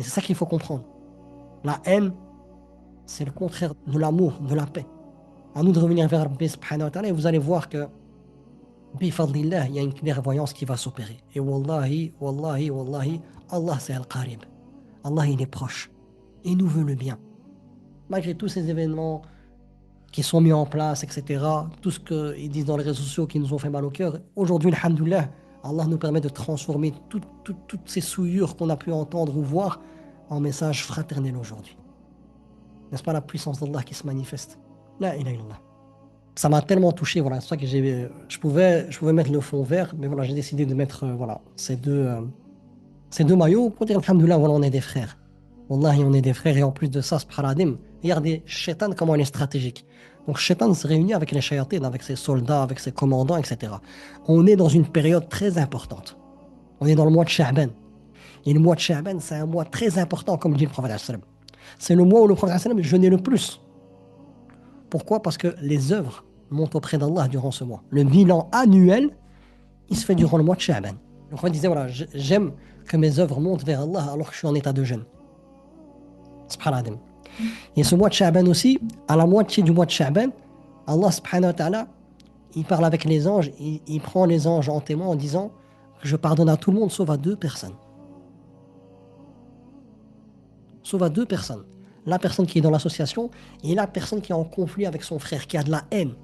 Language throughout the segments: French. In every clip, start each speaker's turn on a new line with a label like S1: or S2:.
S1: Et c'est ça qu'il faut comprendre. La haine, c'est le contraire de l'amour, de la paix. À nous de revenir vers Rabbi subhanahu wa ta'ala et vous allez voir que, bifadlillah, il y a une clairvoyance qui va s'opérer. Et wallahi, wallahi, wallahi, Allah c'est Al-Qarib. Allah il est proche. Il nous veut le bien. Malgré tous ces événements qui sont mis en place, etc., tout ce qu'ils disent dans les réseaux sociaux qui nous ont fait mal au cœur, aujourd'hui, alhamdoulilah, Allah nous permet de transformer toutes ces souillures qu'on a pu entendre ou voir en message fraternel aujourd'hui. N'est-ce pas la puissance d'Allah qui se manifeste? La ilaha illallah. Ça m'a tellement touché, voilà, c'est pour ça que je pouvais mettre le fond vert, mais voilà, j'ai décidé de mettre voilà, ces deux maillots pour dire, alhamdoulilah, voilà, on est des frères. Wallahi, on est des frères, et en plus de ça, subhanadim, regardez, Shaitan, comment il est stratégique. Donc, Shaitan se réunit avec les shayatines, avec ses soldats, avec ses commandants, etc. On est dans une période très importante. On est dans le mois de Sha'ban. Et le mois de Sha'ban, c'est un mois très important, comme dit le prophète sallam. C'est le mois où le prophète sallam jeûnait le plus. Pourquoi? Parce que les œuvres montent auprès d'Allah durant ce mois. Le bilan annuel, il se fait durant le mois de Sha'ban. Le prophète disait, voilà, j'aime que mes œuvres montent vers Allah alors que je suis en état de jeûne. Subhanallah. Et ce mois de Sha'ban aussi, à la moitié du mois de Sha'ban, Allah subhanahu wa ta'ala, il parle avec les anges, il prend les anges en témoin en disant, je pardonne à tout le monde sauf à deux personnes. Sauf à deux personnes. La personne qui est dans l'association et la personne qui est en conflit avec son frère, qui a de la haine,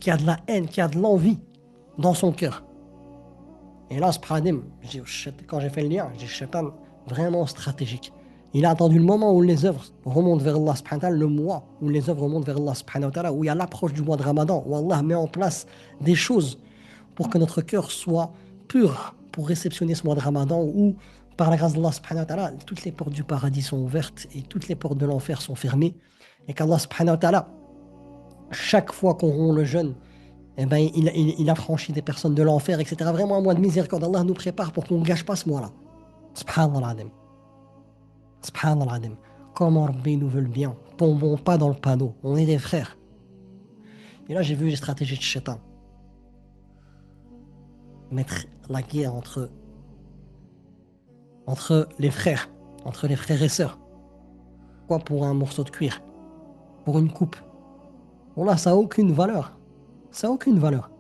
S1: qui a de l'envie dans son cœur. Et là, subhanallah, quand j'ai fait le lien, j'ai dit, Shaitan, vraiment stratégique. Il a attendu le moment où les œuvres remontent vers Allah subhanahu wa ta'ala, le mois où les œuvres remontent vers Allah subhanahu wa ta'ala, où il y a l'approche du mois de Ramadan, où Allah met en place des choses pour que notre cœur soit pur pour réceptionner ce mois de Ramadan, où par la grâce d'Allah subhanahu wa ta'ala, toutes les portes du paradis sont ouvertes et toutes les portes de l'enfer sont fermées. Et qu'Allah subhanahu wa ta'ala, chaque fois qu'on rompt le jeûne, eh ben, il a franchi des personnes de l'enfer, etc. Vraiment un mois de miséricorde. Allah nous prépare pour qu'on ne gâche pas ce mois-là. Subhanallah adim. Subhanallah adim. Comment Rabbi nous veut le bien. Tombons pas dans le panneau. On est des frères. Et là, j'ai vu les stratégies de Shaitan. Mettre la guerre entre les frères, entre les frères et sœurs. Quoi pour un morceau de cuir? Pour une coupe? Bon là, ça n'a aucune valeur. Ça n'a aucune valeur.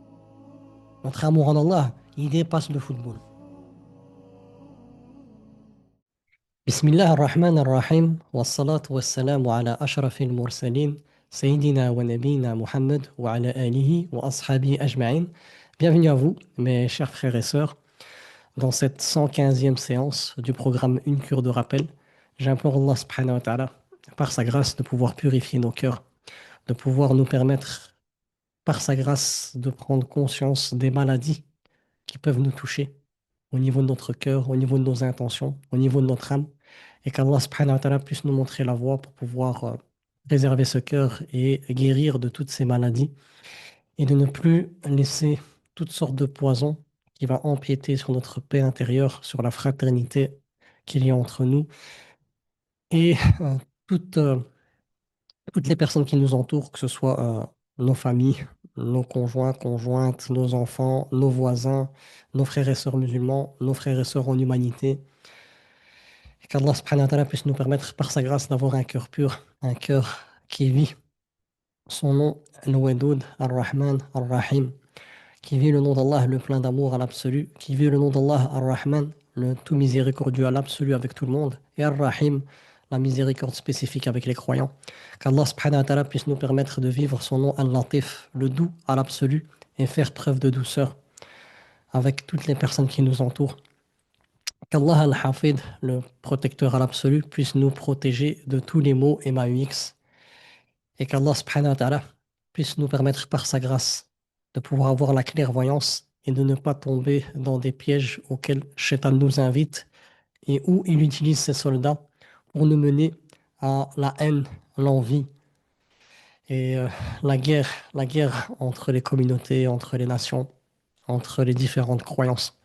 S1: Notre amour en Allah, il dépasse le football. بسم الله الرحمن الرحيم والصلاة والسلام على أشرف المرسلين سيدنا ونبينا محمد وعلى آله وأصحابه أجمعين. Bienvenue à vous, mes chers frères et sœurs, dans cette 115e séance du programme Une cure de rappel. J'implore Allah subhanahu wa ta'ala, par sa grâce, de pouvoir purifier nos cœurs, de pouvoir nous permettre, par sa grâce, de prendre conscience des maladies qui peuvent nous toucher au niveau de notre cœur, au niveau de nos intentions, au niveau de notre âme, et qu'Allah subhanahu wa ta'ala puisse nous montrer la voie pour pouvoir préserver ce cœur et guérir de toutes ces maladies, et de ne plus laisser toutes sortes de poisons qui va empiéter sur notre paix intérieure, sur la fraternité qu'il y a entre nous, et toutes, toutes les personnes qui nous entourent, que ce soit nos familles, nos conjoints, conjointes, nos enfants, nos voisins, nos frères et sœurs musulmans, nos frères et sœurs en humanité. Et qu'Allah subhanahu wa ta'ala puisse nous permettre par sa grâce d'avoir un cœur pur, un cœur qui vit son nom, Al-Wadoud, Ar-Rahman, Ar-Rahim, qui vit le nom d'Allah, le plein d'amour à l'absolu, qui vit le nom d'Allah, Ar-Rahman, le tout miséricordieux à l'absolu avec tout le monde, et Ar-Rahim, la miséricorde spécifique avec les croyants. Qu'Allah subhanahu wa ta'ala puisse nous permettre de vivre son nom Al-Latif, le doux à l'absolu, et faire preuve de douceur avec toutes les personnes qui nous entourent. Qu'Allah Al-Hafid, le protecteur à l'absolu, puisse nous protéger de tous les maux MAUX, et qu'Allah subhanahu wa ta'ala puisse nous permettre par sa grâce de pouvoir avoir la clairvoyance et de ne pas tomber dans des pièges auxquels Shaitan nous invite et où il utilise ses soldats pour nous mener à la haine, l'envie et la guerre entre les communautés, entre les nations, entre les différentes croyances.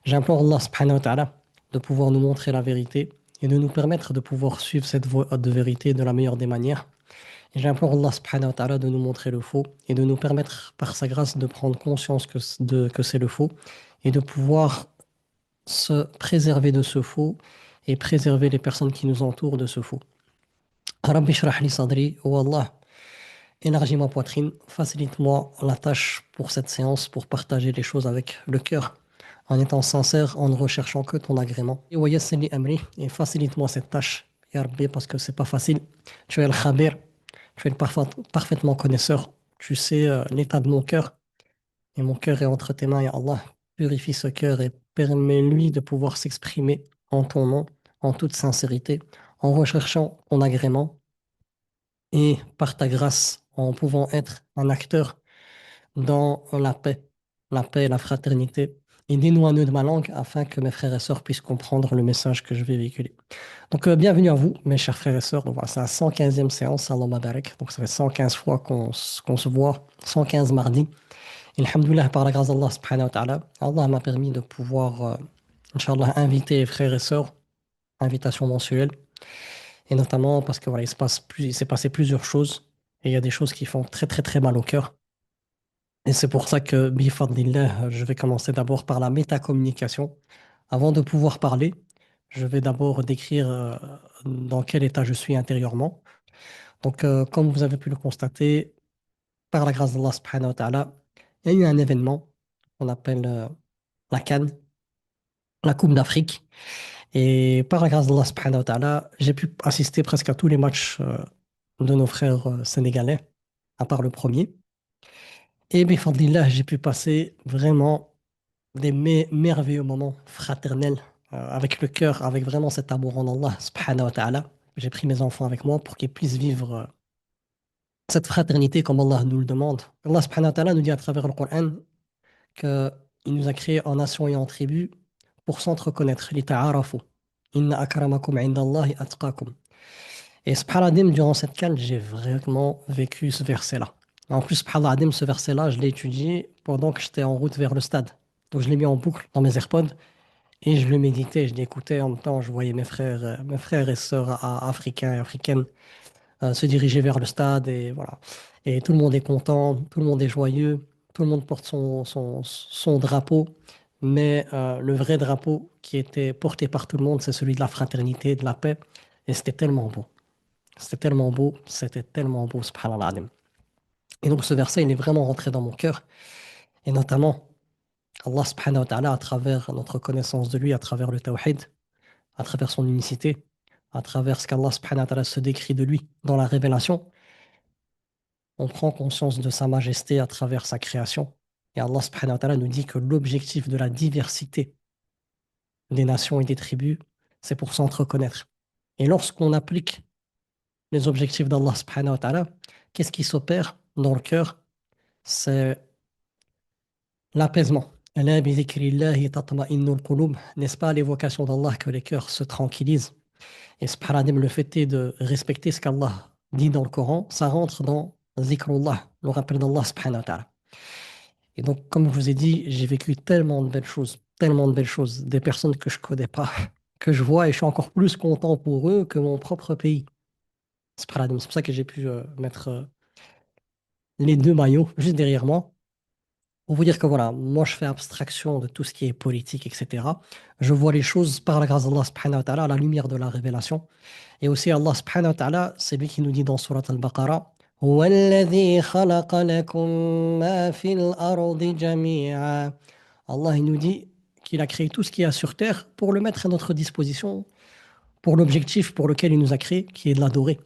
S1: J'implore Allah subhanahu wa ta'ala de pouvoir nous montrer la vérité et de nous permettre de pouvoir suivre cette voie de vérité de la meilleure des manières. Et j'implore Allah subhanahu wa ta'ala de nous montrer le faux et de nous permettre par sa grâce de prendre conscience que c'est le faux et de pouvoir se préserver de ce faux et préserver les personnes qui nous entourent de ce faux. Rabbi shrah li sadri, oh Allah, élargis ma poitrine, facilite-moi la tâche pour cette séance, pour partager les choses avec le cœur, en étant sincère, en ne recherchant que ton agrément. Et wa yassir li amri, et facilite-moi cette tâche, Ya Rabbi, parce que c'est pas facile. Tu es le khabir, tu es le parfaitement connaisseur, tu sais l'état de mon cœur, et mon cœur est entre tes mains, Ya Allah. Purifie ce cœur et permets-lui de pouvoir s'exprimer en ton nom, en toute sincérité, en recherchant ton agrément et par ta grâce, en pouvant être un acteur dans la paix et la fraternité. Aidez-nous à nœud de ma langue afin que mes frères et sœurs puissent comprendre le message que je vais véhiculer. Donc, bienvenue à vous, mes chers frères et sœurs. Donc, voilà, c'est la 115e séance, Allah Barak. Donc, ça fait 115 fois qu'on se voit, 115 mardis. Et alhamdoulilah, par la grâce d'Allah subhanahu wa ta'ala, Allah m'a permis de pouvoir, Inch'Allah, inviter les frères et sœurs, invitation mensuelle. Et notamment parce que voilà, il s'est passé plusieurs choses. Et il y a des choses qui font très très très mal au cœur. Et c'est pour ça que, bifadlillah, je vais commencer d'abord par la métacommunication. Avant de pouvoir parler, je vais d'abord décrire dans quel état je suis intérieurement. Donc, comme vous avez pu le constater, par la grâce d'Allah subhanahu wa ta'ala, il y a eu un événement qu'on appelle la CAN, la Coupe d'Afrique. Et par la grâce d'Allah subhanahu wa ta'ala, j'ai pu assister presque à tous les matchs de nos frères sénégalais, à part le premier. Et bifadlillah, j'ai pu passer vraiment des merveilleux moments fraternels avec le cœur, avec vraiment cet amour en Allah subhanahu wa ta'ala. J'ai pris mes enfants avec moi pour qu'ils puissent vivre cette fraternité comme Allah nous le demande. Allah subhanahu wa ta'ala nous dit à travers le Coran qu'il nous a créés en nation et en tribu pour s'entreconnaître. Lita'arafu. Inna akramakum indallahi atqakum. Et subhanallah, durant cette calme, j'ai vraiment vécu ce verset-là. En plus, subhanallah, ce verset-là, je l'ai étudié pendant que j'étais en route vers le stade. Donc je l'ai mis en boucle dans mes AirPods et je le méditais, je l'écoutais en même temps. Je voyais mes frères et sœurs africains et africaines se diriger vers le stade et voilà. Et tout le monde est content, tout le monde est joyeux, tout le monde porte son drapeau. Mais le vrai drapeau qui était porté par tout le monde, c'est celui de la fraternité, de la paix. Et c'était tellement beau. C'était tellement beau, subhanallah. Et donc ce verset, il est vraiment rentré dans mon cœur. Et notamment, Allah subhanahu wa ta'ala, à travers notre connaissance de lui, à travers le tawhid, à travers son unicité, à travers ce qu'Allah subhanahu wa ta'ala se décrit de lui dans la révélation, on prend conscience de sa majesté à travers sa création. Et Allah subhanahu wa ta'ala nous dit que l'objectif de la diversité des nations et des tribus, c'est pour s'entreconnaître. Et lorsqu'on applique les objectifs d'Allah subhanahu wa ta'ala, qu'est-ce qui s'opère dans le cœur? C'est l'apaisement. Ala bi dhikrillahi tatma'innul qulub. N'est-ce pas à l'évocation d'Allah que les cœurs se tranquillisent? Et subhanallah, le fait est de respecter ce qu'Allah dit dans le Coran, ça rentre dans zikrullah, le rappel d'Allah subhanahu wa ta'ala. Et donc, comme je vous ai dit, j'ai vécu tellement de belles choses, des personnes que je connais pas, que je vois et je suis encore plus content pour eux que mon propre pays. Subhanallah, c'est pour ça que j'ai pu mettre les deux maillots juste derrière moi. Pour vous dire que voilà, moi je fais abstraction de tout ce qui est politique, etc. Je vois les choses par la grâce d'Allah subhanahu wa ta'ala à la lumière de la révélation. Et aussi Allah subhanahu wa ta'ala, c'est lui qui nous dit dans Surat Al-Baqarah, هو الذي خلق لكم ما في الأرض جميعا. Allah il nous dit qu'il a créé tout ce qu'il y a sur terre pour le mettre à notre disposition, pour l'objectif pour lequel il nous a créé, qui est de l'adorer.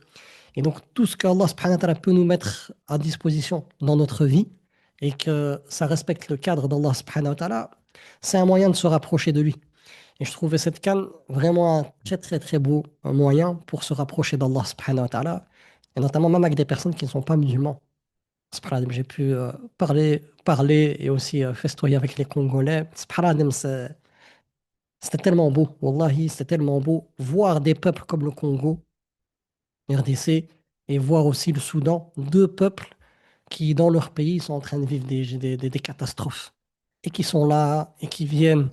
S1: Et donc, tout ce qu'Allah subhanahu wa ta'ala peut nous mettre à disposition dans notre vie et que ça respecte le cadre d'Allah subhanahu wa ta'ala, c'est un moyen de se rapprocher de lui. Et je trouvais cette canne vraiment un très très très beau moyen pour se rapprocher d'Allah subhanahu wa ta'ala, et notamment même avec des personnes qui ne sont pas musulmans. Subhanallah, j'ai pu parler et aussi festoyer avec les Congolais. Subhanallah, c'était tellement beau, wallahi, c'était tellement beau. Voir des peuples comme le Congo, RDC, et voir aussi le Soudan, deux peuples qui, dans leur pays, sont en train de vivre des catastrophes. Et qui sont là, et qui viennent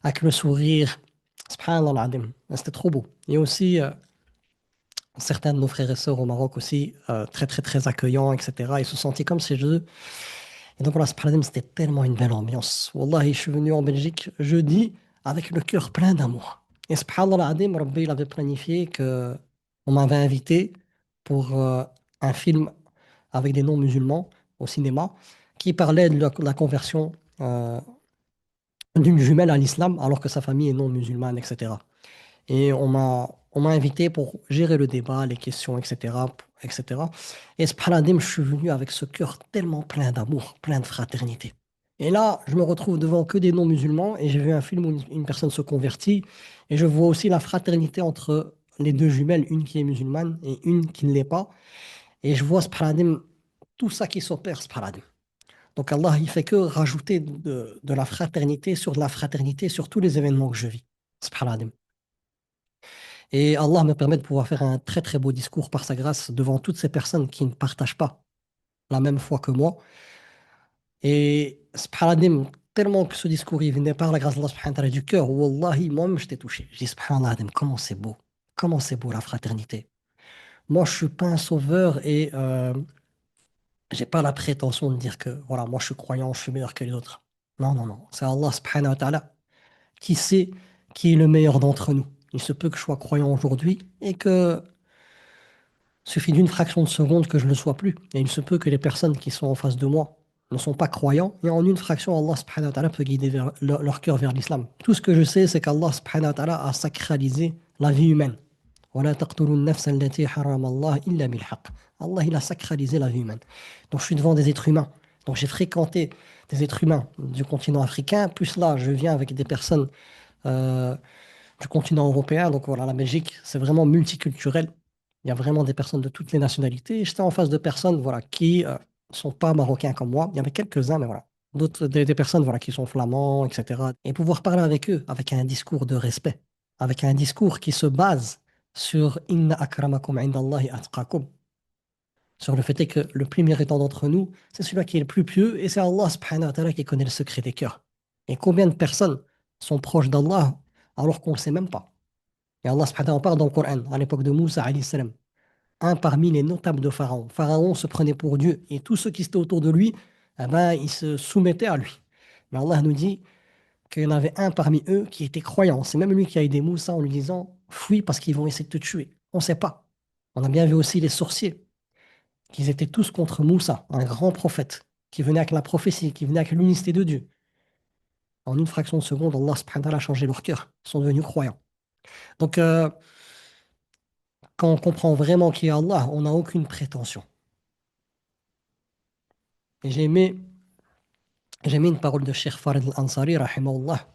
S1: avec le sourire. Subhanallah, al-Adim. C'était trop beau. Et aussi, certains de nos frères et sœurs au Maroc aussi, très, très, très accueillants, etc. Ils se sentaient comme chez eux. Et donc, voilà, subhanallah, c'était tellement une belle ambiance. Wallahi, je suis venu en Belgique jeudi. avec le cœur plein d'amour. Et subhanallah al-Adim, Rabbi il avait planifié que on m'avait invité pour un film avec des non-musulmans au cinéma qui parlait de la conversion euh, d'une jumelle à l'islam alors que sa famille est non musulmane, etc. Et on m'a invité pour gérer le débat, les questions, etc. etc. Et subhanallah, je suis venu avec ce cœur tellement plein d'amour, plein de fraternité. Et là, je me retrouve devant que des non-musulmans et j'ai vu un film où une personne se convertit et je vois aussi la fraternité entre les deux jumelles, une qui est musulmane et une qui ne l'est pas. Et je vois, subhanallah, tout ça qui s'opère, subhanallah. Donc Allah, il fait que rajouter de la fraternité sur de la fraternité sur tous les événements que je vis. Subhanallah. Et Allah me permet de pouvoir faire un très très beau discours par sa grâce devant toutes ces personnes qui ne partagent pas la même foi que moi. Et subhanallah, tellement que ce discours il venait par la grâce d'Allah subhanahu wa ta'ala du cœur, wallahi, moi-même j'étais touché. Je dis subhanallah, comment c'est beau la fraternité. Moi je suis pas un sauveur et j'ai pas la prétention de dire que voilà, moi je suis croyant, je suis meilleur que les autres. Non, non, non. C'est Allah subhanahu wa ta'ala qui sait qui est le meilleur d'entre nous. Il se peut que je sois croyant aujourd'hui et que suffit d'une fraction de seconde que je ne le sois plus. Et il se peut que les personnes qui sont en face de moi ne sont pas croyants. Et en une fraction, Allah subhanahu wa ta'ala peut guider leur cœur vers l'islam. Tout ce que je sais, c'est qu'Allah subhanahu wa ta'ala a sacralisé la vie humaine. وَلَا تَقْتُلُوا النَّفْسَ الَّتِي حَرَّمَ اللَّهُ إِلَّا بِالْحَقِّ. Allah, il a sacralisé la vie humaine. Donc je suis devant des êtres humains. Donc j'ai fréquenté des êtres humains du continent africain. Plus là, je viens avec des personnes euh, du continent européen. Donc voilà, la Belgique, c'est vraiment multiculturel. Il y a vraiment des personnes de toutes les nationalités. Et j'étais en face de personnes voilà, qui ne sont pas marocains comme moi. Il y avait quelques-uns, mais voilà. D'autres, des personnes voilà, qui sont flamands, etc. Et pouvoir parler avec eux avec un discours de respect, avec un discours qui se base sur Inna akramakum indallahi atqakum, sur le fait est que le plus méritant d'entre nous, c'est celui qui est le plus pieux et c'est Allah subhanahu wa ta'ala qui connaît le secret des cœurs. Et combien de personnes sont proches d'Allah alors qu'on ne le sait même pas? Et Allah subhanahu wa ta'ala parle dans le Coran, à l'époque de Moussa alayhi salam, un parmi les notables de Pharaon. Pharaon se prenait pour Dieu et tous ceux qui étaient autour de lui, eh ben, ils se soumettaient à lui. Mais Allah nous dit qu'il y en avait un parmi eux qui était croyant. C'est même lui qui a aidé Moussa en lui disant fuis parce qu'ils vont essayer de te tuer. On ne sait pas. On a bien vu aussi les sorciers, qu'ils étaient tous contre Moussa, un grand prophète, qui venait avec la prophétie, qui venait avec l'unicité de Dieu. En une fraction de seconde, Allah subhanahu wa ta'ala a changé leur cœur. Ils sont devenus croyants. Donc, quand on comprend vraiment qui est Allah, on n'a aucune prétention. Et j'ai aimé une parole de Cheikh Farid al-Ansari, rahimahullah,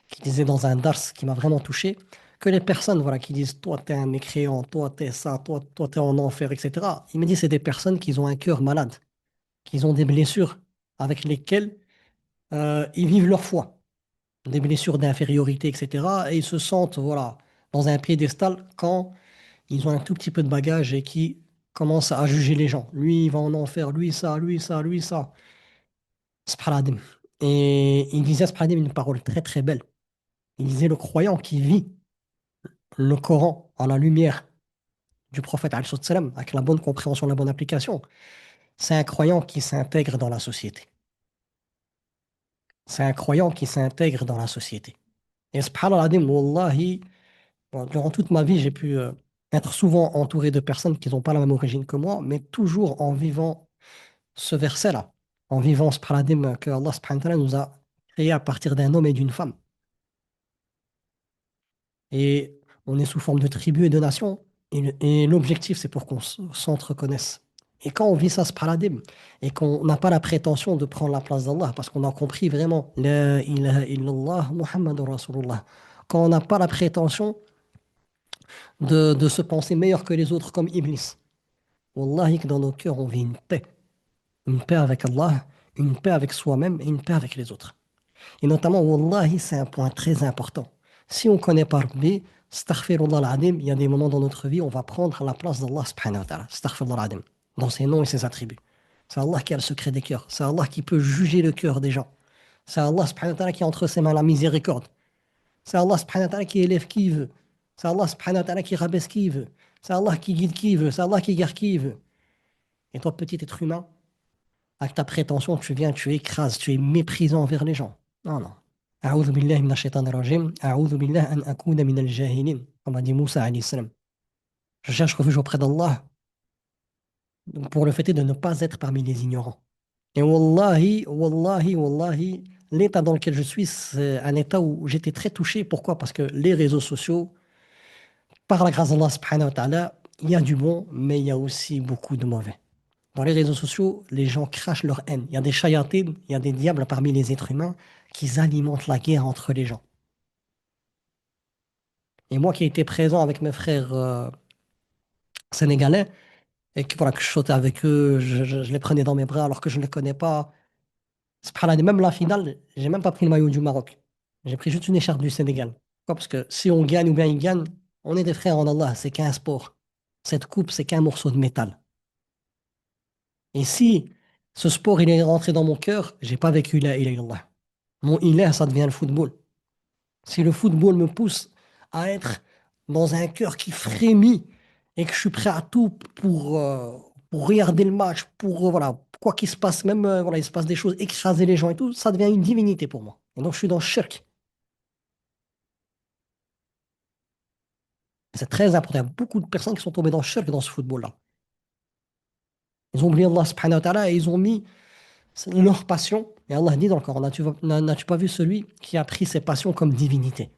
S1: qui disait dans un dars qui m'a vraiment touché, que les personnes voilà, qui disent toi t'es un mécréant, toi t'es ça, toi t'es en enfer, etc. Il me dit c'est des personnes qui ont un cœur malade, qui ont des blessures avec lesquelles ils vivent leur foi, des blessures d'infériorité, etc. Et ils se sentent voilà, dans un piédestal quand ils ont un tout petit peu de bagage et qui commencent à juger les gens. Lui, il va en enfer, lui ça, lui ça, lui ça. Subhanallah. Et il disait subhanallah, une parole très très belle. Il disait le croyant qui vit le Coran à la lumière du prophète alayhi salam, avec la bonne compréhension, la bonne application, c'est un croyant qui s'intègre dans la société. C'est un croyant qui s'intègre dans la société. Et subhanallah, wallahi, bon, durant toute ma vie, j'ai pu être souvent entouré de personnes qui n'ont pas la même origine que moi, mais toujours en vivant ce verset-là, en vivant ce paradigme que Allah subhanahu wa ta'ala nous a créé à partir d'un homme et d'une femme. Et on est sous forme de tribus et de nations. Et l'objectif, c'est pour qu'on s'entreconnaisse. Et quand on vit ça, ce paradigme, et qu'on n'a pas la prétention de prendre la place d'Allah, parce qu'on a compris vraiment, La ilaha illallah Muhammadur Rasulullah. Quand on n'a pas la prétention de se penser meilleur que les autres comme Iblis. Wallahi que dans nos cœurs, on vit une paix. Une paix avec Allah, une paix avec soi-même et une paix avec les autres. Et notamment, Wallahi, c'est un point très important. Si on connaît par Rabbi, astaghfirullah al-adim, il y a des moments dans notre vie où on va prendre la place d'Allah subhanahu wa ta'ala. Astaghfirullah al-adim. Dans ses noms et ses attributs. C'est Allah qui a le secret des cœurs. C'est Allah qui peut juger le cœur des gens. C'est Allah subhanahu wa ta'ala qui a entre ses mains la miséricorde. C'est Allah subhanahu wa ta'ala qui élève qui il veut. C'est Allah subhanahu wa ta'ala qui rabaisse qui il veut. C'est Allah qui guide qui il veut. C'est Allah qui guère qui il veut. Et toi, petit être humain, avec ta prétention, tu viens, tu écrases, tu es méprisant envers les gens. Non, non. أعوذ بالله من الشيطان الرجيم أعوذ بالله أن أكون من الجاهلين comme a dit Moussa alayhi salam. Je cherche refuge auprès d'Allah pour le fait de ne pas être parmi les ignorants. Et wallahi, wallahi, wallahi, l'état dans lequel je suis, c'est un état où j'étais très touché. Pourquoi? Parce que les réseaux sociaux, par la grâce d'Allah subhanahu wa ta'ala, il y a du bon, mais il y a aussi beaucoup de mauvais. Dans les réseaux sociaux, les gens crachent leur haine. Il y a des shayatines, il y a des diables parmi les êtres humains qui alimentent la guerre entre les gens. Et moi qui ai été présent avec mes frères sénégalais, et que, voilà, que je sautais avec eux, je les prenais dans mes bras alors que je ne les connais pas. Subhanallah, même la finale, j'ai même pas pris le maillot du Maroc. J'ai pris juste une écharpe du Sénégal. Pourquoi? Parce que si on gagne ou bien ils gagnent, on est des frères en Allah, c'est qu'un sport. Cette coupe, c'est qu'un morceau de métal. Et si ce sport il est rentré dans mon cœur, j'ai pas vécu la ilaha illallah. Mon ilah, ça devient le football. Si le football me pousse à être dans un cœur qui frémit et que je suis prêt à tout pour regarder le match, pour voilà, quoi qu'il se passe, même voilà, il se passe des choses, écraser les gens et tout, ça devient une divinité pour moi. Et donc je suis dans le shirk. C'est très important. Il y a beaucoup de personnes qui sont tombées dans le shirk dans ce football-là. Ils ont oublié Allah subhanahu wa ta'ala et ils ont mis leur passion. Et Allah dit dans le Coran, n'as-tu pas vu celui qui a pris ses passions comme divinité?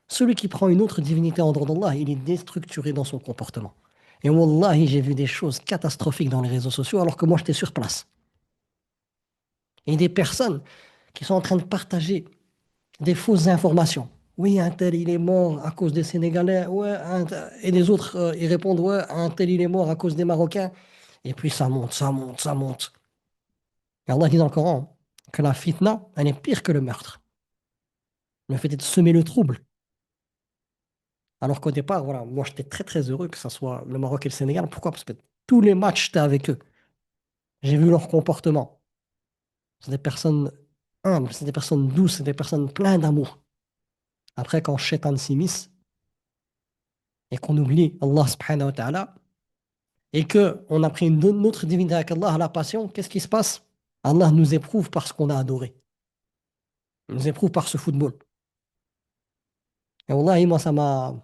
S1: Celui qui prend une autre divinité en dehors d'Allah, il est déstructuré dans son comportement. Et wallahi, j'ai vu des choses catastrophiques dans les réseaux sociaux alors que moi j'étais sur place. Et des personnes qui sont en train de partager des fausses informations. Oui, un tel il est mort à cause des Sénégalais. Ouais, et les autres ils répondent ouais, un tel il est mort à cause des Marocains. Et puis ça monte, ça monte, ça monte. Et Allah dit dans le Coran que la fitna, elle est pire que le meurtre. Le fait de semer le trouble. Alors qu'au départ, voilà, moi j'étais très très heureux que ce soit le Maroc et le Sénégal. Pourquoi? Parce que tous les matchs, j'étais avec eux. J'ai vu leur comportement. C'est des personnes humbles, c'est des personnes douces, c'est des personnes pleines d'amour. Après, quand Shaitan s'immisce et qu'on oublie Allah subhanahu wa ta'ala et que on a pris une autre divinité avec Allah, la passion, qu'est-ce qui se passe? Allah nous éprouve parce qu'on a adoré. Il nous éprouve par ce football. Et wallahi, moi, ça m'a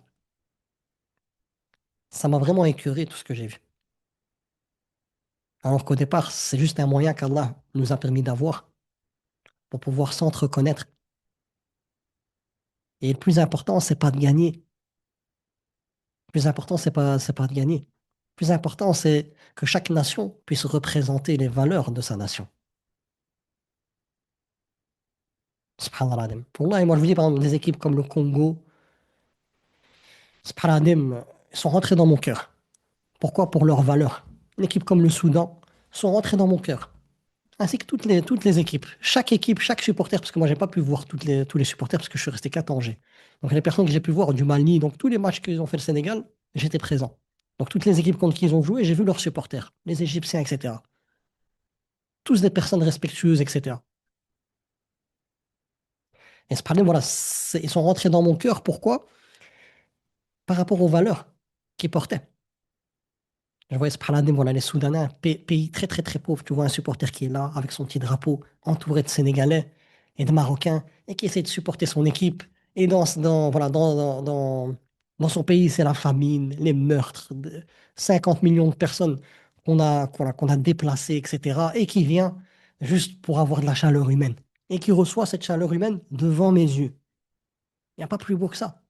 S1: vraiment écœuré tout ce que j'ai vu. Alors qu'au départ, c'est juste un moyen qu'Allah nous a permis d'avoir pour pouvoir s'entreconnaître. Et le plus important, c'est pas de gagner. Le plus important, c'est pas de gagner. Le plus important, c'est que chaque nation puisse représenter les valeurs de sa nation. Subhanallah. Wallah, et moi, je vous dis, par exemple, des équipes comme le Congo, subhanallah, ils sont rentrés dans mon cœur. Pourquoi? Pour leurs valeurs. Une équipe comme le Soudan sont rentrés dans mon cœur. Ainsi que toutes les équipes. Chaque équipe, chaque supporter, parce que moi, j'ai pas pu voir tous les supporters parce que je suis resté qu'à Tanger. Donc, les personnes que j'ai pu voir du Mali, donc tous les matchs qu'ils ont fait le Sénégal, j'étais présent. Donc, toutes les équipes contre qui ils ont joué, j'ai vu leurs supporters, les Égyptiens, etc. Tous des personnes respectueuses, etc. Et ce problème, voilà, ils sont rentrés dans mon cœur. Pourquoi? Par rapport aux valeurs qu'ils portaient. Je voyais subhanallah, voilà, les Soudanais, un pays très très très pauvre. Tu vois un supporter qui est là avec son petit drapeau, entouré de Sénégalais et de Marocains, et qui essaie de supporter son équipe. Et voilà, dans son pays, c'est la famine, les meurtres, 50 millions de personnes qu'on a déplacées, etc. Et qui vient juste pour avoir de la chaleur humaine. Et qui reçoit cette chaleur humaine devant mes yeux. Il n'y a pas plus beau que ça.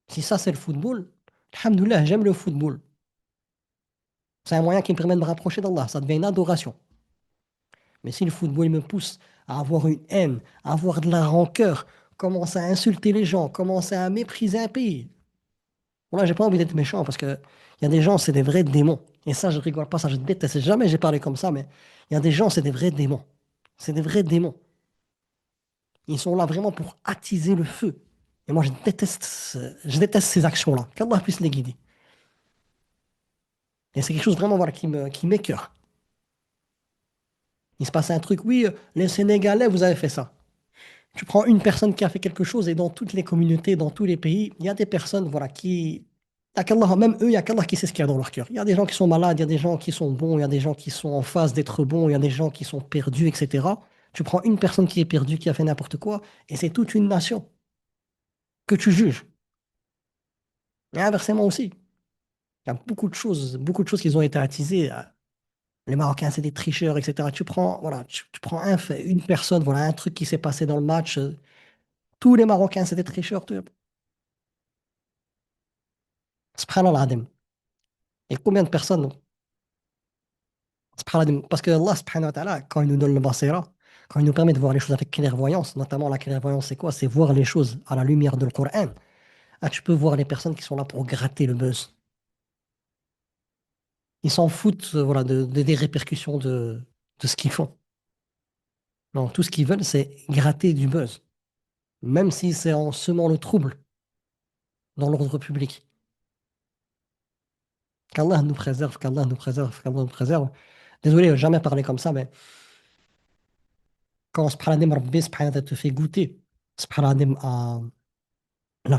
S1: Si ça, c'est le football, alhamdoulilah, j'aime le football. C'est un moyen qui me permet de me rapprocher d'Allah. Ça devient une adoration. Mais si le football il me pousse à avoir une haine, à avoir de la rancœur, commencer à insulter les gens, commencer à mépriser un pays. Moi, j'ai pas envie d'être méchant parce que il y a des gens, c'est des vrais démons. Et ça, je rigole pas, ça, je déteste. Jamais j'ai parlé comme ça, mais il y a des gens, c'est des vrais démons. C'est des vrais démons. Ils sont là vraiment pour attiser le feu. Et moi, je déteste ces actions-là. Qu'Allah puisse les guider. Et c'est quelque chose vraiment voilà, qui m'écoeure. Il se passe un truc, oui, les Sénégalais, vous avez fait ça. Tu prends une personne qui a fait quelque chose et dans toutes les communautés, dans tous les pays, il y a des personnes voilà, qui. Il y a qu'Allah, même eux, il y a qu'Allah qui sait ce qu'il y a dans leur cœur. Il y a des gens qui sont malades, il y a des gens qui sont bons, il y a des gens qui sont en phase d'être bons, il y a des gens qui sont perdus, etc. Tu prends une personne qui est perdue, qui a fait n'importe quoi, et c'est toute une nation que tu juges. Et inversement aussi. Il y a beaucoup de choses qui ont été attisées. Les Marocains, c'est des tricheurs, etc. Tu prends, voilà, tu prends une personne, voilà, un truc qui s'est passé dans le match. Tous les Marocains, c'est des tricheurs. Subhanallah, Adem. Et combien de personnes, subhanallah, parce que Allah, subhanahu wa ta'ala, quand il nous donne le basira, quand il nous permet de voir les choses avec clairvoyance, notamment la clairvoyance, c'est quoi? C'est voir les choses à la lumière du Coran. Ah, tu peux voir les personnes qui sont là pour gratter le buzz. Ils s'en foutent, voilà, des répercussions de ce qu'ils font. Non, tout ce qu'ils veulent, c'est gratter du buzz, même si c'est en semant le trouble dans l'ordre public. Qu'Allah nous préserve, qu'Allah nous préserve, qu'Allah nous préserve. Désolé, jamais parlé comme ça, mais quand Subhanahu Rabbi subhanahu wa ta'ala te fait goûter Subhanahu à la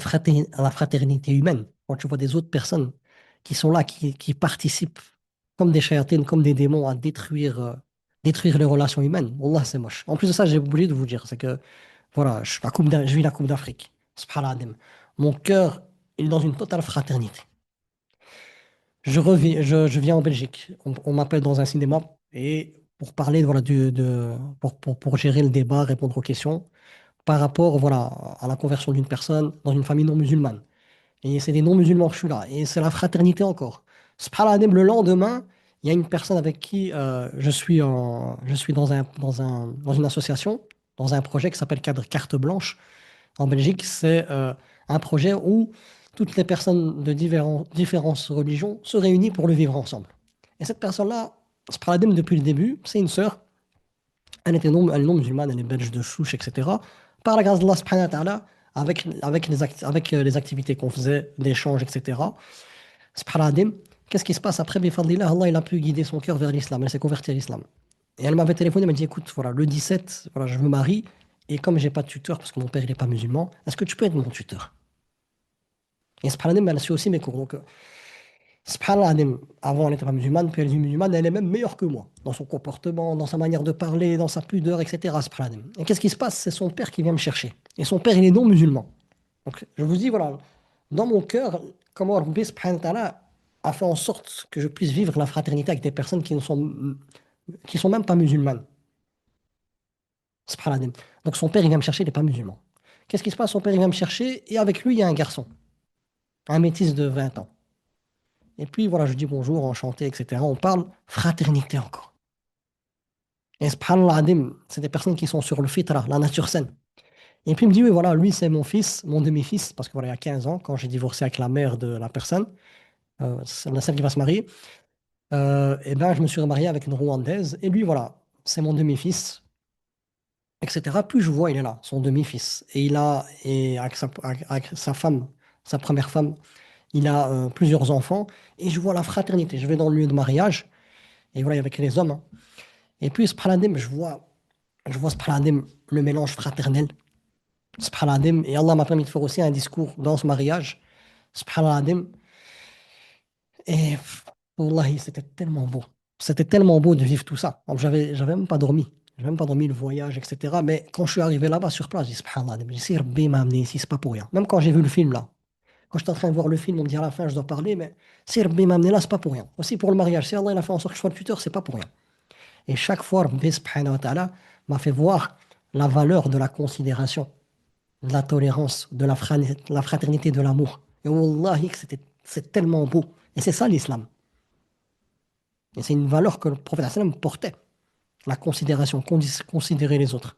S1: fraternité humaine, quand tu vois des autres personnes qui sont là, qui participent comme des shayatines, comme des démons à détruire les relations humaines, Wallah, c'est moche. En plus de ça, j'ai oublié de vous dire, c'est que voilà, je vis la Coupe d'Afrique. Subhanallah. Mon cœur il est dans une totale fraternité. Je viens en Belgique. On m'appelle dans un cinéma et pour parler voilà, pour gérer le débat, répondre aux questions par rapport voilà, à la conversion d'une personne dans une famille non musulmane. Et c'est des non-musulmans que je suis là. Et c'est la fraternité encore. Subhanallah, le lendemain, il y a une personne avec qui je suis dans une association, dans un projet qui s'appelle Cadre Carte Blanche. En Belgique, c'est un projet où toutes les personnes de différentes religions se réunissent pour le vivre ensemble. Et cette personne-là, Spraladem, depuis le début, c'est une sœur. Elle est non musulmane, elle est belge de souche, etc. Par la grâce d'Allah, subhanahu wa ta'ala, avec les activités qu'on faisait, d'échanges, etc. Subhanahu qu'est-ce qui se passe après, bifadlillah, Allah, il a pu guider son cœur vers l'islam. Elle s'est convertie à l'islam. Et elle m'avait téléphoné, elle m'a dit, écoute, voilà, le 17, voilà, je me marie. Et comme j'ai pas de tuteur, parce que mon père, il n'est pas musulman, est-ce que tu peux être mon tuteur? Et subhanallah, elle suit aussi mes cours. Donc, subhanallah, avant, elle n'était pas musulmane, puis elle est musulmane, elle est même meilleure que moi, dans son comportement, dans sa manière de parler, dans sa pudeur, etc. Subhanallah. Et qu'est-ce qui se passe? C'est son père qui vient me chercher. Et son père, il est non musulman. Donc, je vous dis, voilà, dans mon cœur, comment Rabbi subhanahu wa ta'ala a fait en sorte que je puisse vivre la fraternité avec des personnes qui sont même pas musulmanes. Subhanallah. Donc, son père, il vient me chercher, il n'est pas musulman. Qu'est-ce qui se passe? Son père, il vient me chercher, et avec lui, il y a un garçon, un métis de 20 ans. Et puis voilà, je dis bonjour, enchanté, etc. On parle fraternité encore. Et subhanallah, adim, c'est des personnes qui sont sur le fitra, la nature saine. Et puis il me dit, oui, voilà, lui c'est mon fils, mon demi-fils, parce que voilà, il y a 15 ans, quand j'ai divorcé avec la mère de la personne, celle qui va se marier, et ben je me suis remarié avec une Rwandaise, et lui, voilà, c'est mon demi-fils, etc. Puis je vois, il est là, son demi-fils. Et avec sa femme, sa première femme, il a plusieurs enfants, et je vois la fraternité. Je vais dans le lieu de mariage, et voilà, avec les hommes, hein. Et puis, subhanallah, je vois subhanallah, le mélange fraternel. Subhanallah, et Allah m'a permis de faire aussi un discours dans ce mariage. Subhanallah, et wallahi, c'était tellement beau. C'était tellement beau de vivre tout ça. Donc, j'avais même pas dormi. J'avais même pas dormi le voyage, etc. Mais quand je suis arrivé là-bas sur place, j'ai dit, subhanallah, j'ai dit, si Rabbi m'a amené ici, c'est pas pour rien. Même quand j'ai vu le film là, quand j'étais en train de voir le film, on me dit à la fin, je dois parler, mais si Rabbi m'a amené là, c'est pas pour rien. Aussi pour le mariage, si Allah il a fait en sorte que je sois le tuteur, c'est pas pour rien. Et chaque fois, Rabbi subhanahu wa ta'ala m'a fait voir la valeur de la considération, de la tolérance, de la fraternité, de l'amour. Et wallahi, que c'est tellement beau. Et c'est ça l'islam. Et c'est une valeur que le prophète sallam portait. La considération, considérer les autres.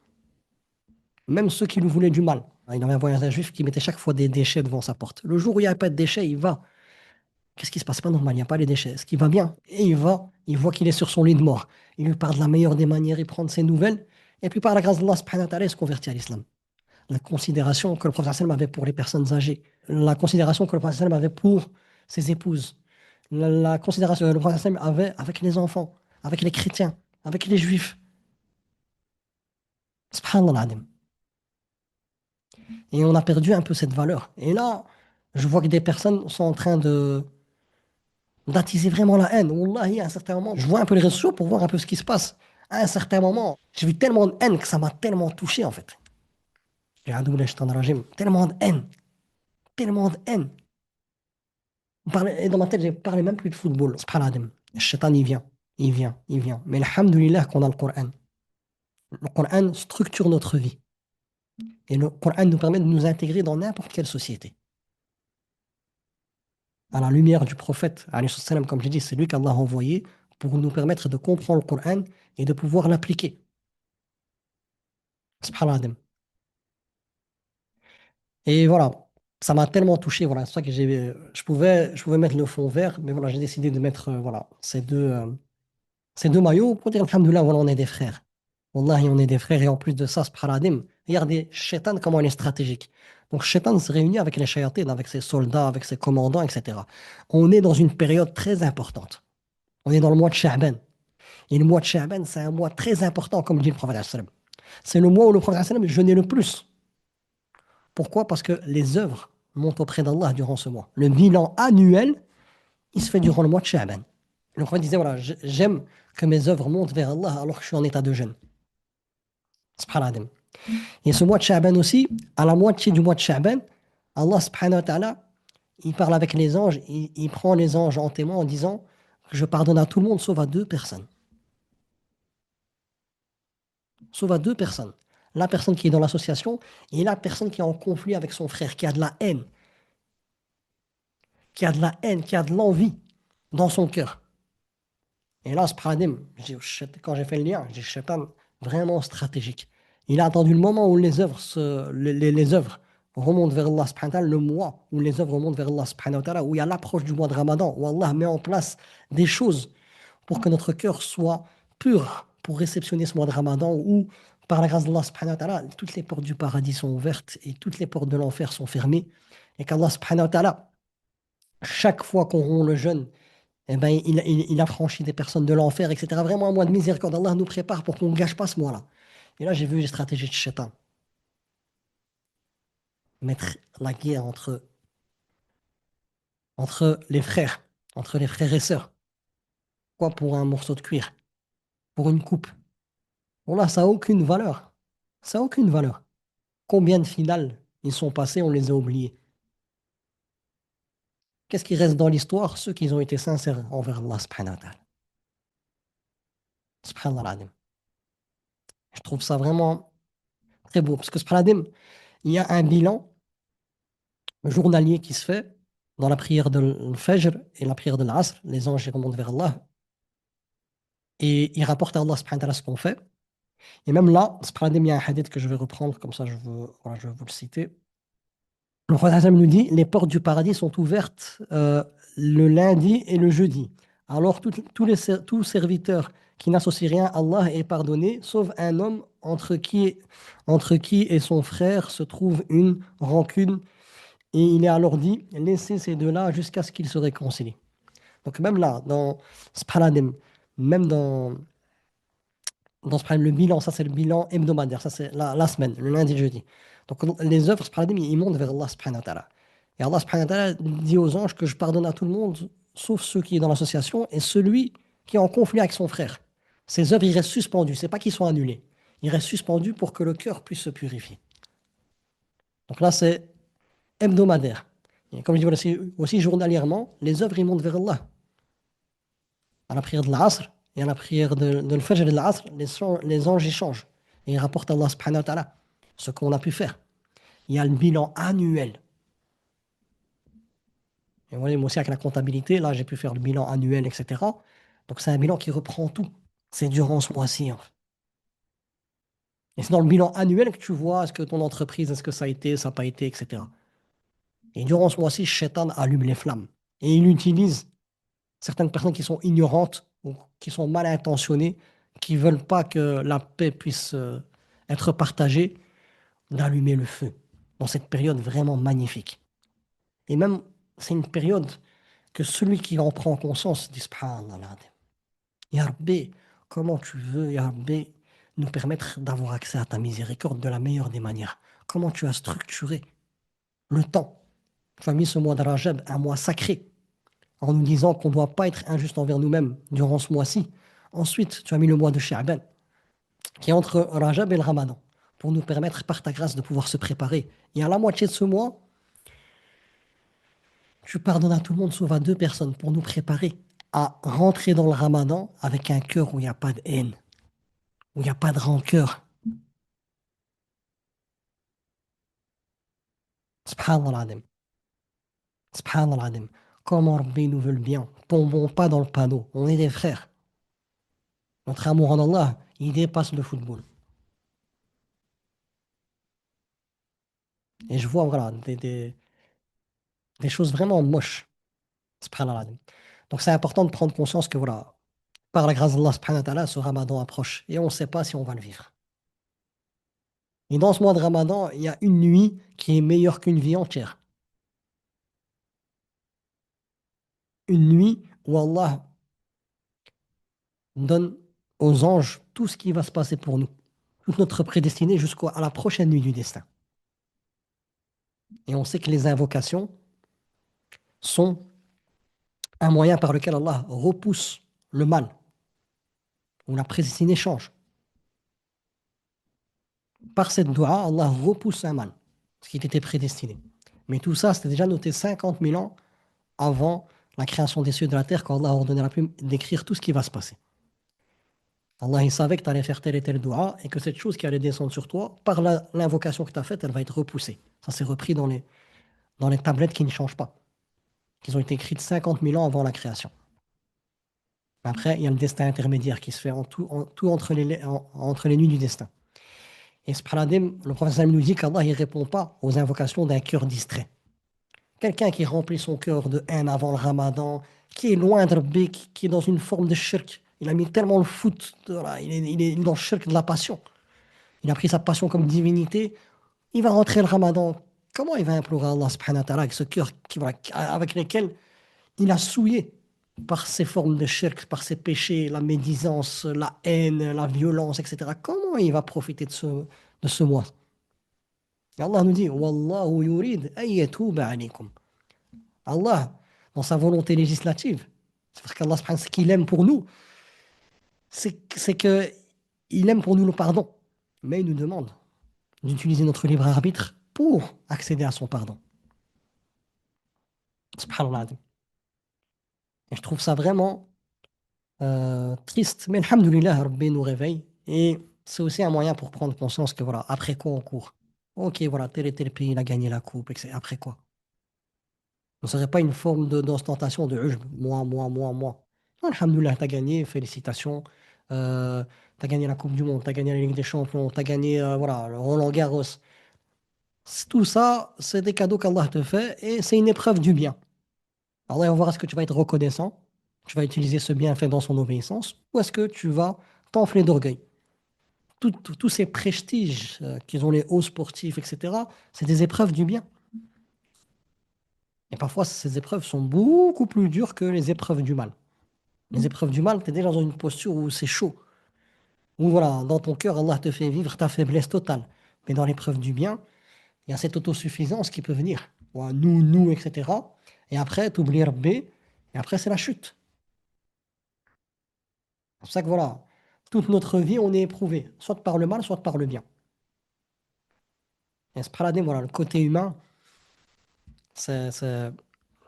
S1: Même ceux qui lui voulaient du mal. Il avait un voisin juif qui mettait chaque fois des déchets devant sa porte. Le jour où il n'y a pas de déchets, il va. Qu'est-ce qui se passe? C'est pas normal, il n'y a pas les déchets. Est-ce qu'il va bien? Et il va, il voit qu'il est sur son lit de mort. Il lui parle de la meilleure des manières, il prend de ses nouvelles. Et puis par la grâce d'Allah, subhanahu wa ta'ala, il se convertit à l'islam. La considération que le prophète sallam avait pour les personnes âgées. La considération que le prophète sallam avait pour ses épouses. La considération que le prophète sallam avait avec les enfants, avec les chrétiens, avec les juifs. Subhanallah. Et on a perdu un peu cette valeur. Et là, je vois que des personnes sont en train de d'attiser vraiment la haine. Wallahi, à un certain moment, je vois un peu les réseaux sociaux pour voir un peu ce qui se passe. À un certain moment, j'ai vu tellement de haine que ça m'a tellement touché, en fait. J'ai un double régime, tellement de haine, tellement de haine. Et dans ma tête, j'ai parlé même plus de football. Subhanallah. Le shaitan, il vient, il vient, il vient. Mais alhamdoulilah qu'on a le Coran. Le Coran structure notre vie. Et le Coran nous permet de nous intégrer dans n'importe quelle société. À la lumière du prophète, alayhi salam, comme j'ai dit, c'est lui qu'Allah a envoyé pour nous permettre de comprendre le Coran et de pouvoir l'appliquer. Subhanallah. Et voilà, ça m'a tellement touché. Voilà, c'est ça que je pouvais mettre le fond vert, mais voilà, j'ai décidé de mettre voilà, ces deux maillots pour dire, alhamdoulilah, voilà, on est des frères. Wallahi, on est des frères. Et en plus de ça, subhanallah, regardez, Shaitan, comment il est stratégique. Donc, Shaitan se réunit avec les shayatines, avec ses soldats, avec ses commandants, etc. On est dans une période très importante. On est dans le mois de Sha'ban. Et le mois de Sha'ban, c'est un mois très important, comme dit le prophète sallam. C'est le mois où le prophète sallam jeûnait le plus. Pourquoi? Parce que les œuvres montent auprès d'Allah durant ce mois. Le bilan annuel, il se fait durant le mois de Sha'ban. Le prophète disait, voilà, j'aime que mes œuvres montent vers Allah alors que je suis en état de jeûne. Subhanallah. Et ce mois de Sha'ban aussi, à la moitié du mois de Sha'ban, Allah subhanahu wa ta'ala, il parle avec les anges, il prend les anges en témoin en disant que je pardonne à tout le monde sauf à deux personnes. Sauf à deux personnes. La personne qui est dans l'association et la personne qui est en conflit avec son frère, qui a de la haine, qui a de la haine, qui a de l'envie dans son cœur. Et là, subhanallah, quand j'ai fait le lien, j'ai dit, Shaitan, vraiment stratégique. Il a attendu le moment où les œuvres remontent vers Allah subhanahu wa ta'ala, le mois où les œuvres remontent vers Allah subhanahu wa ta'ala, où il y a l'approche du mois de Ramadan, où Allah met en place des choses pour que notre cœur soit pur pour réceptionner ce mois de Ramadan, où par la grâce d'Allah subhanahu wa ta'ala, toutes les portes du paradis sont ouvertes et toutes les portes de l'enfer sont fermées. Et qu'Allah subhanahu wa ta'ala, chaque fois qu'on rompt le jeûne, eh ben, il a franchi des personnes de l'enfer, etc. Vraiment un mois de miséricorde. Allah nous prépare pour qu'on ne gâche pas ce mois-là. Et là, j'ai vu les stratégies de Shaitan. Mettre la guerre entre les frères, entre les frères et sœurs. Quoi pour un morceau de cuir? Pour une coupe? Bon là, ça n'a aucune valeur. Ça n'a aucune valeur. Combien de finales ils sont passés, on les a oubliés. Qu'est-ce qui reste dans l'histoire? Ceux qui ont été sincères envers Allah subhanahu wa ta'ala. Subhanallah. Je trouve ça vraiment très beau. Parce que subhanallah, il y a un bilan journalier qui se fait dans la prière de l'Fajr et la prière de l'Asr. Les anges ils remontent vers Allah et ils rapportent à Allah subhanahu wa ta'ala ce qu'on fait. Et même là, subhanallah, il y a un hadith que je vais reprendre, comme ça voilà, je vais vous le citer. Le prophète nous dit, les portes du paradis sont ouvertes le lundi et le jeudi. Alors tout serviteur qui n'associe rien à Allah est pardonné, sauf un homme entre qui et son frère se trouve une rancune. Et il est alors dit, laissez ces deux-là jusqu'à ce qu'ils se réconcilient. Donc même là, dans Spaladim, même dans le bilan, ça c'est le bilan hebdomadaire, ça c'est la semaine, le lundi et le jeudi. Donc les œuvres, Spaladim, ils montent vers Allah subhanahu wa ta'ala. Et Allah subhanahu wa ta'ala dit aux anges que je pardonne à tout le monde, sauf ceux qui sont dans l'association et celui qui est en conflit avec son frère. Ces œuvres, ils restent suspendus, c'est pas qu'ils sont annulés. Ils restent suspendus pour que le cœur puisse se purifier. Donc là, c'est hebdomadaire. Et comme je dis aussi journalièrement, les œuvres, ils montent vers Allah. À la prière de l'Asr et à la prière de l'Fajr et de l'Asr, les anges échangent. Et ils rapportent à Allah subhanahu wa ta'ala ce qu'on a pu faire. Il y a le bilan annuel. Et vous voyez, moi aussi, avec la comptabilité, là, j'ai pu faire le bilan annuel, etc. Donc, c'est un bilan qui reprend tout. C'est durant ce mois-ci, hein. Et c'est dans le bilan annuel que tu vois est-ce que ton entreprise, est-ce que ça a été, ça n'a pas été, etc. Et durant ce mois-ci, Shaitan allume les flammes. Et il utilise certaines personnes qui sont ignorantes ou qui sont mal intentionnées, qui ne veulent pas que la paix puisse être partagée, d'allumer le feu dans cette période vraiment magnifique. Et même, c'est une période que celui qui en prend conscience dit Subhanallah, Ya Rabbi, comment tu veux, Ya Rabbi, nous permettre d'avoir accès à ta miséricorde de la meilleure des manières. Comment tu as structuré le temps. Tu as mis ce mois de Rajab, un mois sacré, en nous disant qu'on ne doit pas être injuste envers nous-mêmes durant ce mois-ci. Ensuite, tu as mis le mois de Sha'ban. qui est entre Rajab et le Ramadan, pour nous permettre, par ta grâce, de pouvoir se préparer. Et à la moitié de ce mois, tu pardonnes à tout le monde sauf à deux personnes pour nous préparer à rentrer dans le Ramadan avec un cœur où il n'y a pas de haine, où il n'y a pas de rancœur. Subhanallah al-Azim. Subhanallah al-Azim. Comment Rabbi nous veut le bien. Tombons pas dans le panneau. On est des frères. Notre amour en Allah, il dépasse le football. Et je vois voilà, des choses vraiment moches. Subhanallah al-Azim. Donc c'est important de prendre conscience que voilà, par la grâce d'Allah, subhanahu wa ta'ala, ce Ramadan approche. Et on ne sait pas si on va le vivre. Et dans ce mois de Ramadan, il y a une nuit qui est meilleure qu'une vie entière. Une nuit où Allah donne aux anges tout ce qui va se passer pour nous, toute notre prédestinée jusqu'à la prochaine nuit du destin. Et on sait que les invocations sont un moyen par lequel Allah repousse le mal, où la prédestinée change. Par cette dua, Allah repousse un mal, ce qui était prédestiné. Mais tout ça, c'était déjà noté 50 000 ans avant la création des cieux et de la terre, quand Allah a ordonné à la plume d'écrire tout ce qui va se passer. Allah, il savait que tu allais faire telle et telle dua et que cette chose qui allait descendre sur toi, par l'invocation que tu as faite, elle va être repoussée. Ça, c'est repris dans les tablettes qui ne changent pas, qui ont été écrites 50 000 ans avant la création. Après, il y a le destin intermédiaire qui se fait en tout entre les nuits du destin. Et subhanallah, le prophète nous dit qu'Allah ne répond pas aux invocations d'un cœur distrait. Quelqu'un qui remplit son cœur de haine avant le ramadan, qui est loin de Rabbi, qui est dans une forme de shirk. Il a mis tellement le foot, voilà, il est dans le shirk de la passion. Il a pris sa passion comme divinité. Il va rentrer le ramadan. Comment il va implorer Allah subhanahu wa ta'ala avec ce cœur voilà, avec lequel il a souillé par ses formes de shirk, par ses péchés, la médisance, la haine, la violence, etc. Comment il va profiter de ce mois? Et Allah nous dit Wallahu yurid an yatuba alaykum. Allah, dans sa volonté législative, c'est-à-dire qu'Allah, ce qu'il aime pour nous, c'est que il aime pour nous le pardon. Mais il nous demande d'utiliser notre libre arbitre pour accéder à son pardon. Subhanallah. Et je trouve ça vraiment triste. Mais alhamdoulilah, Rabbi nous réveille. Et c'est aussi un moyen pour prendre conscience que voilà, après quoi on court. Ok, voilà, tel et tel pays il a gagné la coupe, etc. Après quoi? Ne serait pas une forme d'ostentation, de ujb, moi, moi, moi, moi. Alhamdoulilah, t'as gagné, félicitations. T'as gagné la Coupe du Monde, t'as gagné la Ligue des Champions, t'as gagné voilà, le Roland Garros. Tout ça, c'est des cadeaux qu'Allah te fait et c'est une épreuve du bien. Allah va voir est-ce que tu vas être reconnaissant, tu vas utiliser ce bienfait dans son obéissance, ou est-ce que tu vas t'enfler d'orgueil. Tous ces prestiges qu'ils ont les hauts sportifs, etc., c'est des épreuves du bien. Et parfois, ces épreuves sont beaucoup plus dures que les épreuves du mal. Les épreuves du mal, tu es déjà dans une posture où c'est chaud. Où voilà, dans ton cœur, Allah te fait vivre ta faiblesse totale. Mais dans l'épreuve du bien, il y a cette autosuffisance qui peut venir. Ouais, nous, etc. Et après, tu oublies Rabbi, et après, c'est la chute. C'est pour ça que voilà, toute notre vie, on est éprouvé, soit par le mal, soit par le bien. Et ce paradigme, voilà, le côté humain, c'est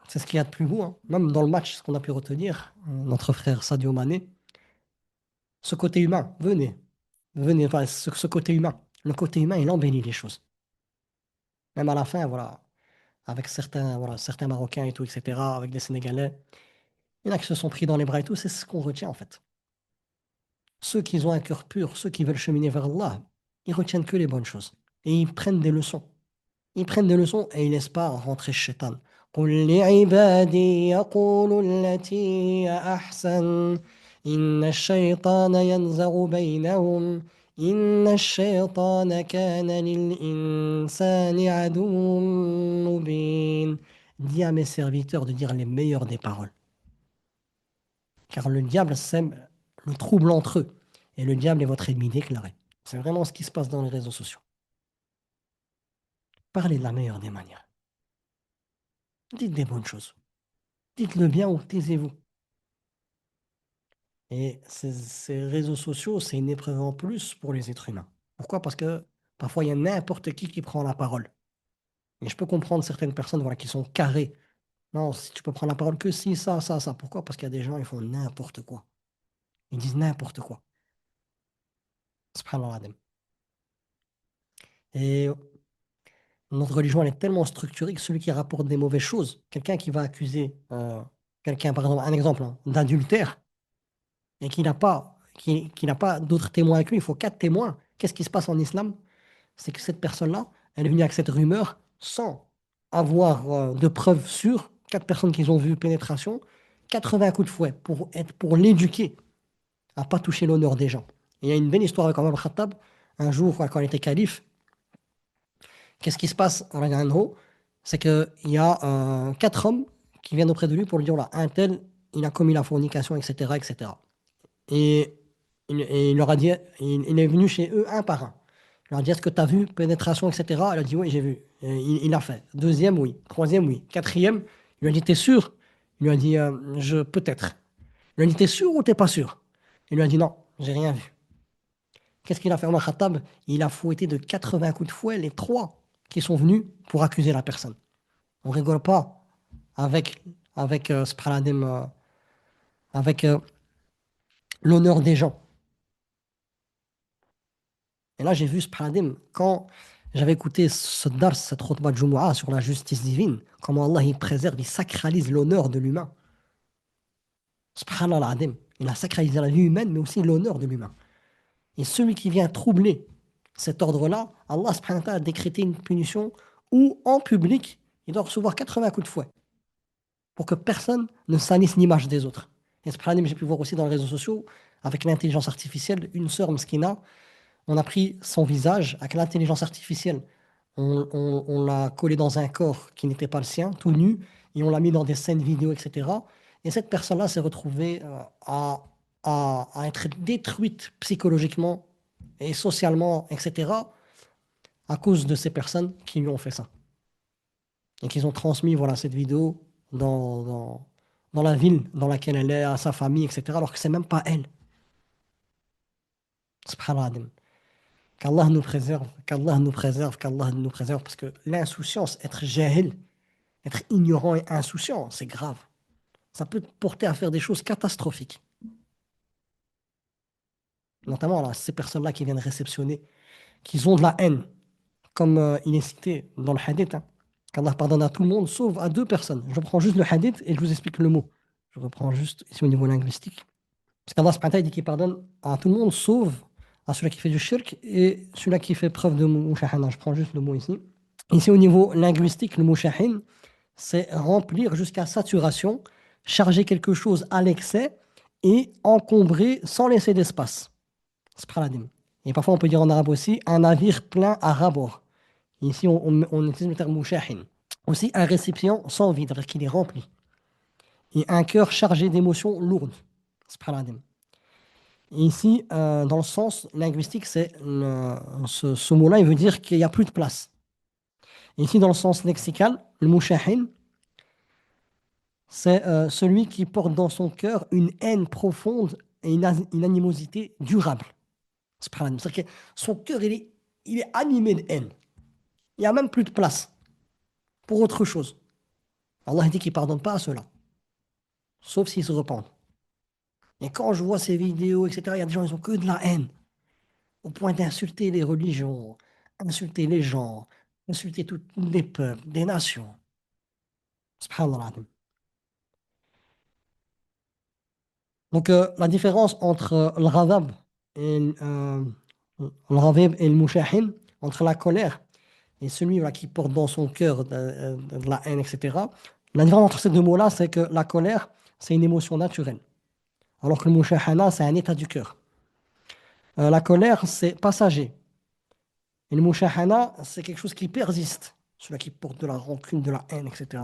S1: c'est ce qu'il y a de plus beau, hein. Même dans le match, ce qu'on a pu retenir, notre frère Sadio Mané, ce côté humain, venez, enfin, ce côté humain. Le côté humain, il embellit les choses. Même à la fin, voilà, avec certains Marocains et tout, etc., avec des Sénégalais, il y en a qui se sont pris dans les bras et tout, c'est ce qu'on retient en fait. Ceux qui ont un cœur pur, ceux qui veulent cheminer vers Allah, ils retiennent que les bonnes choses. Et ils prennent des leçons. Ils prennent des leçons et ils ne laissent pas rentrer Shaitan. قل لعبادي يقولوا التي هي أحسن إن الشيطان ينزغ بينهم إن الشيطان كان للإنسان عدو مبين. Dis à mes serviteurs de dire les meilleures des paroles. Car le diable sème le trouble entre eux. Et le diable est votre ennemi déclaré. C'est vraiment ce qui se passe dans les réseaux sociaux. Parlez de la meilleure des manières. Dites des bonnes choses. Dites le bien ou taisez-vous. Et ces réseaux sociaux, c'est une épreuve en plus pour les êtres humains. Pourquoi? Parce que parfois, il y a n'importe qui prend la parole. Et je peux comprendre certaines personnes, voilà, qui sont carrées. Non, si tu peux prendre la parole que si, ça, ça, ça. Pourquoi? Parce qu'il y a des gens, ils font n'importe quoi. Ils disent n'importe quoi. Subhanallah. Et notre religion, elle est tellement structurée que celui qui rapporte des mauvaises choses, quelqu'un qui va accuser quelqu'un, par exemple, un exemple, hein, d'adultère, et qui n'a pas d'autres témoins avec lui, il faut quatre témoins. Qu'est-ce qui se passe en islam? C'est que cette personne-là, elle est venue avec cette rumeur sans avoir de preuves sûres. Quatre personnes qui ont vu pénétration, 80 coups de fouet pour l'éduquer à pas toucher l'honneur des gens. Et il y a une belle histoire avec Omar al-Khattab. Un jour, quand il était calife, qu'est-ce qui se passe en haut? C'est qu'il y a quatre hommes qui viennent auprès de lui pour lui dire, voilà, un tel, il a commis la fornication, etc., etc. Et il leur a dit, il est venu chez eux un par un. Il leur a dit, est-ce que tu as vu pénétration, etc. Elle a dit, oui, j'ai vu. Et il l'a fait. Deuxième, oui. Troisième, oui. Quatrième, il lui a dit, t'es sûr? Il lui a dit, peut-être. Il lui a dit, t'es sûr ou t'es pas sûr? Il lui a dit, non, j'ai rien vu. Qu'est-ce qu'il a fait, Omar Khattab? Il a fouetté de 80 coups de fouet les trois qui sont venus pour accuser la personne. On rigole pas avec, subhanadim, avec l'honneur des gens. Et là, j'ai vu, subhanadim, quand j'avais écouté ce dars, cette khutbah de Jumu'ah sur la justice divine, comment Allah il préserve, il sacralise l'honneur de l'humain. Subhanallah adim. Il a sacralisé la vie humaine, mais aussi l'honneur de l'humain. Et celui qui vient troubler cet ordre-là, Allah subhanahu wa ta'ala a décrété une punition où, en public, il doit recevoir 80 coups de fouet pour que personne ne salisse l'image des autres. Et subhanallah, j'ai pu voir aussi dans les réseaux sociaux, avec l'intelligence artificielle, une sœur mskina, on a pris son visage avec l'intelligence artificielle. On l'a collé dans un corps qui n'était pas le sien, tout nu, et on l'a mis dans des scènes vidéo, etc. Et cette personne-là s'est retrouvée à être détruite psychologiquement et socialement, etc., à cause de ces personnes qui lui ont fait ça. Et qui ont transmis voilà, cette vidéo dans la ville dans laquelle elle est, à sa famille, etc., alors que c'est même pas elle. Subhanallah. Qu'Allah nous préserve, qu'Allah nous préserve, qu'Allah nous préserve, parce que l'insouciance, être jahil, être ignorant et insouciant, c'est grave. Ça peut te porter à faire des choses catastrophiques. Notamment là, ces personnes-là qui viennent réceptionner, qui ont de la haine, comme il est cité dans le hadith, hein, qu'Allah pardonne à tout le monde, sauf à deux personnes. Je reprends juste le hadith et je vous explique le mot. Je reprends juste ici au niveau linguistique. Parce qu'Allah subhanahu wa ta'ala dit qu'il pardonne à tout le monde, sauf à celui qui fait du shirk et celui qui fait preuve de mushahana. Je prends juste le mot ici. Ici, au niveau linguistique, le mot shahin, c'est remplir jusqu'à saturation, charger quelque chose à l'excès et encombrer sans laisser d'espace. Subhanadim. Et parfois, on peut dire en arabe aussi un navire plein à rabord. Ici, on utilise le terme mushahin. Aussi, un récipient sans vide, c'est-à-dire qu'il est rempli. Et un cœur chargé d'émotions lourdes. Subhanadim. Et ici, dans le sens linguistique, ce mot-là, il veut dire qu'il n'y a plus de place. Et ici, dans le sens lexical, le mushahin, c'est celui qui porte dans son cœur une haine profonde et une animosité durable. Subhanallah. C'est-à-dire que son cœur, il est animé de haine. Il n'y a même plus de place pour autre chose. Allah dit qu'il ne pardonne pas à cela, sauf s'ils se repentent. Et quand je vois ces vidéos, etc., il y a des gens, ils ont que de la haine, au point d'insulter les religions, insulter les gens, insulter tous les peuples, des nations. Subhanallah. Donc, la différence entre le ghadab et le mushahin, entre la colère et celui là, qui porte dans son cœur de la haine, etc. La différence entre ces deux mots-là, c'est que la colère, c'est une émotion naturelle, alors que le mushahana, c'est un état du cœur. La colère, c'est passager. Et le mushahana, c'est quelque chose qui persiste, celui qui porte de la rancune, de la haine, etc.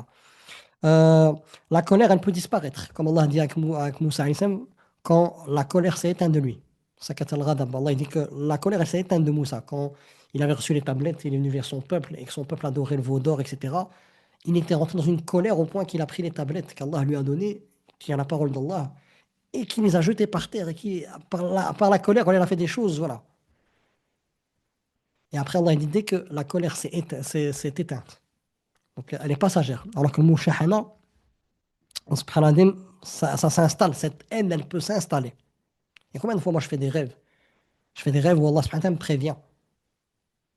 S1: Euh, la colère, elle peut disparaître, comme Allah dit avec Moussa alayhi salam, quand la colère s'est éteinte de lui. Sakat al-ghadab. Allah il dit que la colère, elle s'est éteinte de Moussa. Quand il avait reçu les tablettes, il est venu vers son peuple et que son peuple adorait le veau d'or, etc. Il était rentré dans une colère au point qu'il a pris les tablettes qu'Allah lui a données, qui est la parole d'Allah. et qui les a jetés par terre et qui, par la colère, on leur a fait des choses, voilà. Et après, Allah il dit dès que la colère s'est éteinte, donc elle est passagère. Alors que le mushahana, subhanallah, ça s'installe, cette haine, elle peut s'installer. Et combien de fois moi je fais des rêves? Je fais des rêves où Allah subhanahu wa ta'ala me prévient.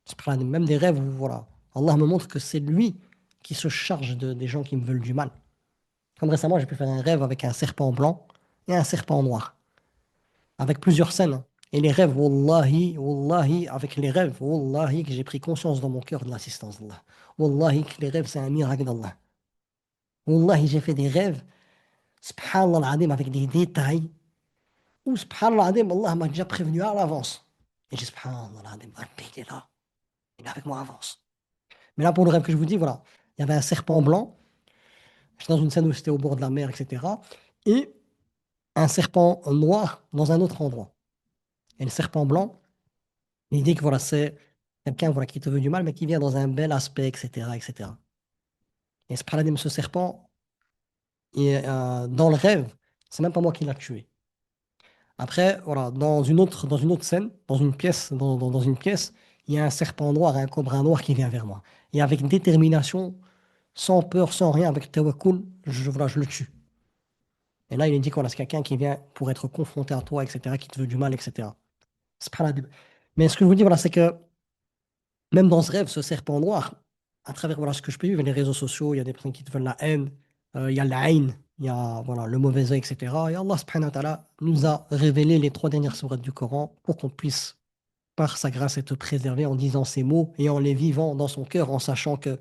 S1: Subhanallah, même des rêves où voilà, Allah me montre que c'est lui qui se charge des gens qui me veulent du mal. Comme récemment, j'ai pu faire un rêve avec un serpent blanc et un serpent noir, avec plusieurs scènes, hein. Et les rêves, wallahi, wallahi, avec les rêves, wallahi, que j'ai pris conscience dans mon cœur de l'assistance d'Allah. Wallahi, que les rêves, c'est un miracle d'Allah. Wallahi, j'ai fait des rêves, subhanallah al-azim, avec des détails, où subhanallah al-azim, Allah m'a déjà prévenu à l'avance. Et j'ai subhanallah al-azim, Rabbi, il est là, il est avec moi à l'avance. Mais là, pour le rêve que je vous dis, voilà, il y avait un serpent blanc, j'étais dans une scène où c'était au bord de la mer, etc. Et un serpent noir dans un autre endroit. Et le serpent blanc, il dit que voilà, c'est quelqu'un voilà, qui te veut du mal, mais qui vient dans un bel aspect, etc. etc. Et ce paradigme, ce serpent, dans le rêve, c'est même pas moi qui l'a tué. Après, voilà, dans une autre scène, dans une pièce, il y a un serpent noir, un cobra noir qui vient vers moi. Et avec détermination, sans peur, sans rien, avec tawakkul, voilà, je le tue. Et là, il est dit que voilà, c'est quelqu'un qui vient pour être confronté à toi, etc., qui te veut du mal, etc. Subhanallah. Mais ce que je vous dis, voilà, c'est que même dans ce rêve, ce serpent noir, à travers voilà, ce que je peux vivre, les réseaux sociaux, il y a des personnes qui te veulent la haine, il y a la haine, il y a voilà, le mauvais œil, etc. Et Allah subhanahu wa ta'ala nous a révélé les trois dernières sourates du Coran pour qu'on puisse, par sa grâce, être préservé en disant ces mots et en les vivant dans son cœur, en sachant que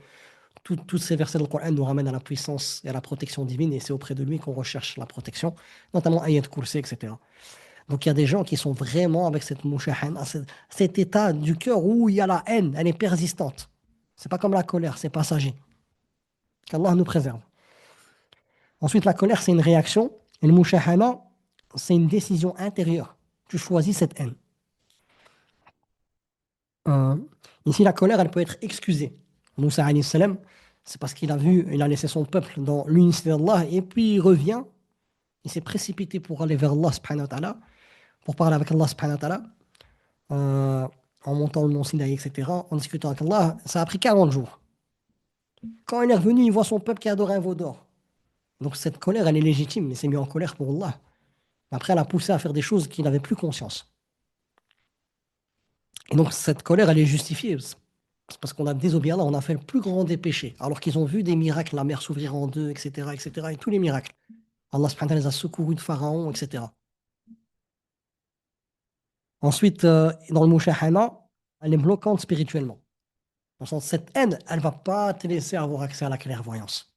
S1: tous ces versets du Coran nous ramènent à la puissance et à la protection divine et c'est auprès de lui qu'on recherche la protection, notamment Ayat Kursi, etc. Donc il y a des gens qui sont vraiment avec cette mouchahana, cet état du cœur où il y a la haine, elle est persistante. C'est pas comme la colère, c'est passager. Qu'Allah nous préserve. Ensuite, la colère, c'est une réaction. Et le mouchahana, c'est une décision intérieure. Tu choisis cette haine. Euh, Ici, la colère, elle peut être excusée. Moussa alayhi salam, c'est parce qu'il a vu, il a laissé son peuple dans l'unicité d'Allah et puis il revient, il s'est précipité pour aller vers Allah subhanahu wa ta'ala, pour parler avec Allah subhanahu wa ta'ala. euh, En montant le mont Sinaï, etc., en discutant avec Allah, ça a pris 40 jours. Quand il est revenu, il voit son peuple qui adorait un veau d'or. Donc cette colère, elle est légitime, mais c'est mis en colère pour Allah. Après, elle a poussé à faire des choses qu'il n'avait plus conscience. Et donc cette colère, elle est justifiée. C'est parce qu'on a désobéi à Allah, on a fait le plus grand des péchés. Alors qu'ils ont vu des miracles, la mer s'ouvrir en deux, etc., etc., et tous les miracles. Allah subhanahu wa ta'ala les a secourus de Pharaon, etc. Ensuite, dans le mushahana, elle est bloquante spirituellement. Dans le sens, cette haine, elle ne va pas te laisser avoir accès à la clairvoyance.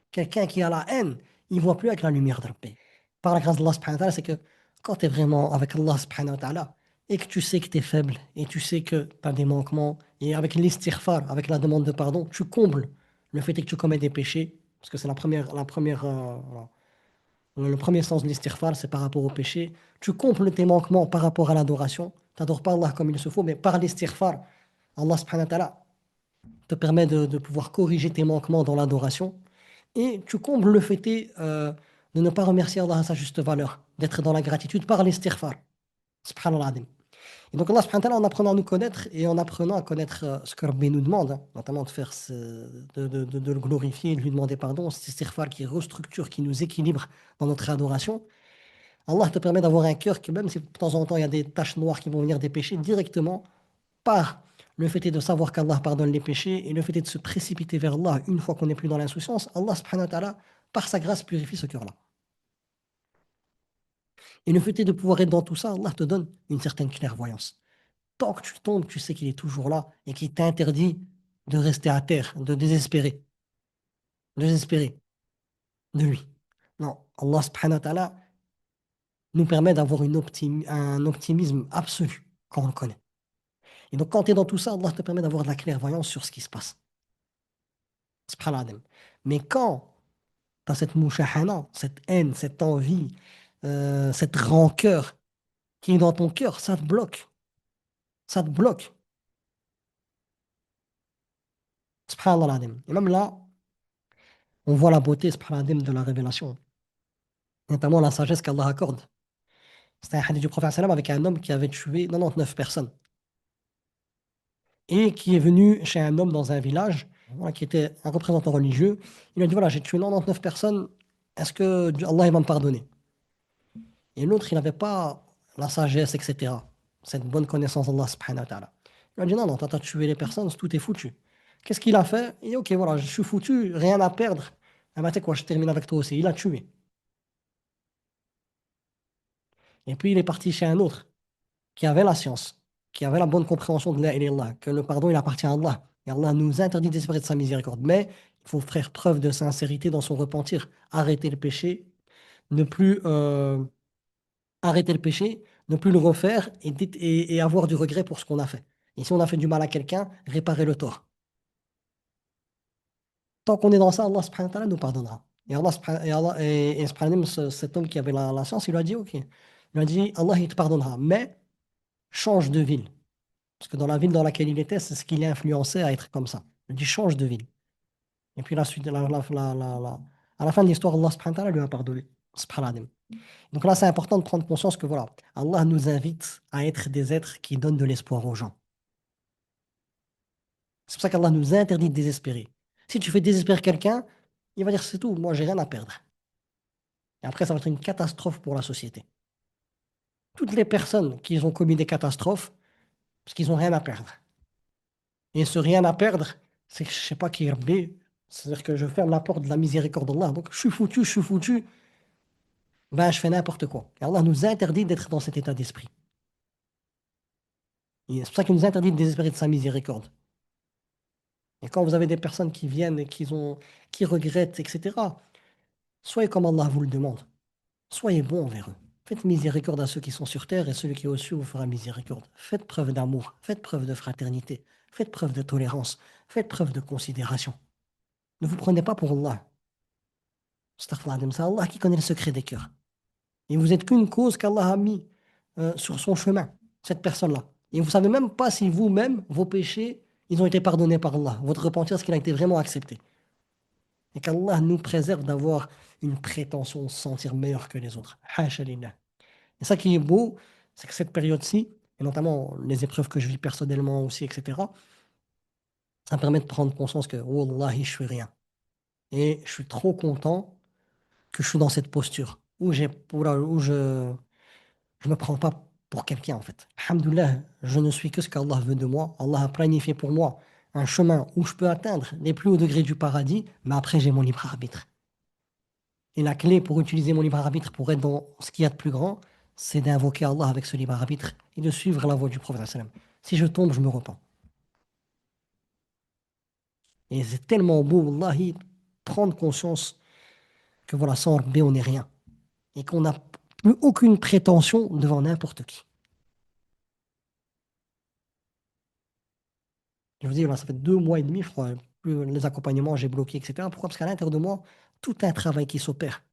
S1: Quelqu'un qui a la haine, il ne voit plus avec la lumière de Rabbi. Par la grâce d'Allah subhanahu wa ta'ala, c'est que quand tu es vraiment avec Allah subhanahu wa ta'ala, et que tu sais que tu es faible, et tu sais que tu as des manquements, et avec l'istighfar, avec la demande de pardon, tu combles le fait que tu commets des péchés, parce que c'est voilà. Le premier sens de l'istighfar, c'est par rapport au péché. Tu combles tes manquements par rapport à l'adoration. Tu n'adores pas Allah comme il se faut, mais par l'istighfar, Allah subhanahu wa ta'ala te permet de pouvoir corriger tes manquements dans l'adoration. Et tu combles le fait de ne pas remercier Allah à sa juste valeur, d'être dans la gratitude par l'istighfar. Subhanallah. Et donc Allah subhanahu wa ta'ala, en apprenant à nous connaître et en apprenant à connaître ce que Rabbi nous demande, hein, notamment de, faire de le glorifier, de lui demander pardon, cet istighfar qui restructure, qui nous équilibre dans notre adoration, Allah te permet d'avoir un cœur qui, même si de temps en temps il y a des taches noires qui vont venir des péchés, directement par le fait est de savoir qu'Allah pardonne les péchés et le fait est de se précipiter vers Allah une fois qu'on n'est plus dans l'insouciance, Allah subhanahu wa ta'ala, par sa grâce, purifie ce cœur-là. Et le fait est de pouvoir être dans tout ça, Allah te donne une certaine clairvoyance. Tant que tu tombes, tu sais qu'il est toujours là et qu'il t'interdit de rester à terre, de désespérer de lui. Non, Allah subhanahu wa ta'ala nous permet d'avoir un optimisme absolu quand on le connaît. Et donc quand tu es dans tout ça, Allah te permet d'avoir de la clairvoyance sur ce qui se passe. Subhanallah. Mais quand tu as cette mouchahana, cette haine, cette envie, cette rancœur qui est dans ton cœur, ça te bloque. Ça te bloque. Subhanallah. Et même là, on voit la beauté, subhanallah, de la révélation. notamment la sagesse qu'Allah accorde. C'était un hadith du prophète sallam avec un homme qui avait tué 99 personnes et qui est venu chez un homme dans un village, voilà, qui était un représentant religieux. Il lui a dit, voilà, j'ai tué 99 personnes, est-ce que Allah il va me pardonner? Et l'autre, il n'avait pas la sagesse, etc. Cette bonne connaissance d'Allah subhanahu wa ta'ala. Il lui a dit, non, non, t'as tué les personnes, tout est foutu. Qu'est-ce qu'il a fait? Il dit, ok, voilà, je suis foutu, rien à perdre. Ah bah, tu sais quoi, je termine avec toi aussi. Il a tué. Et puis, il est parti chez un autre qui avait la science, qui avait la bonne compréhension de la ilaha illallah, que le pardon, il appartient à Allah. Et Allah nous interdit d'espérer de sa miséricorde. Mais il faut faire preuve de sincérité dans son repentir. Arrêter le péché, ne plus arrêter le péché, ne plus le refaire et avoir du regret pour ce qu'on a fait. Et si on a fait du mal à quelqu'un, réparer le tort. Tant qu'on est dans ça, Allah subhanahu wa ta'ala nous pardonnera. Cet homme qui avait la science, il lui a dit, ok. Il lui a dit, Allah, il te pardonnera. Mais change de ville. Parce que dans la ville dans laquelle il était, c'est ce qui l'a influencé à être comme ça. Il dit change de ville. Et puis la suite, à la fin de l'histoire, Allah subhanahu wa ta'ala lui a pardonné. Subhanallah. Donc là, c'est important de prendre conscience que voilà, Allah nous invite à être des êtres qui donnent de l'espoir aux gens. C'est pour ça qu'Allah nous interdit de désespérer. Si tu fais désespérer quelqu'un, il va dire c'est tout, moi j'ai rien à perdre. Et après, ça va être une catastrophe pour la société. Toutes les personnes qui ont commis des catastrophes, parce qu'ils n'ont rien à perdre. Et ce rien à perdre, c'est que je ne sais pas qui est Rabbi, c'est-à-dire que je ferme la porte de la miséricorde d'Allah. Donc je suis foutu, ben je fais n'importe quoi. Et Allah nous interdit d'être dans cet état d'esprit. Et c'est pour ça qu'il nous interdit de désespérer de sa miséricorde. Et quand vous avez des personnes qui viennent et qui regrettent, etc., soyez comme Allah vous le demande. Soyez bons envers eux. Faites miséricorde à ceux qui sont sur terre et celui qui est au-dessus vous fera miséricorde. Faites preuve d'amour, faites preuve de fraternité, faites preuve de tolérance, faites preuve de considération. Ne vous prenez pas pour Allah. Astaghfirullah, c'est Allah qui connaît le secret des cœurs. Et vous n'êtes qu'une cause qu'Allah a mis sur son chemin, cette personne-là. Et vous ne savez même pas si vous-même, vos péchés, ils ont été pardonnés par Allah. Votre repentir, est-ce qu'il a été vraiment accepté? Et qu'Allah nous préserve d'avoir une prétention de se sentir meilleur que les autres. Hasha lillah. Et ça qui est beau, c'est que cette période-ci, et notamment les épreuves que je vis personnellement aussi, etc., ça me permet de prendre conscience que, Wallahi, je suis rien. Et je suis trop content que je suis dans cette posture, où je me prends pas pour quelqu'un, en fait. Alhamdoulilah, je ne suis que ce qu'Allah veut de moi. Allah a planifié pour moi un chemin où je peux atteindre les plus hauts degrés du paradis, mais après, j'ai mon libre arbitre. Et la clé pour utiliser mon libre arbitre pour être dans ce qu'il y a de plus grand, c'est d'invoquer Allah avec ce libre arbitre et de suivre la voie du prophète sallam. Si je tombe, je me repens. Et c'est tellement beau, wallahi, prendre conscience que voilà, sans Rabbi, on n'est rien. Et qu'on n'a plus aucune prétention devant n'importe qui. Je vous dis, voilà, ça fait 2 mois et demi, je crois, plus les accompagnements, j'ai bloqué, etc. Pourquoi? Parce qu'à l'intérieur de moi, tout un travail qui s'opère.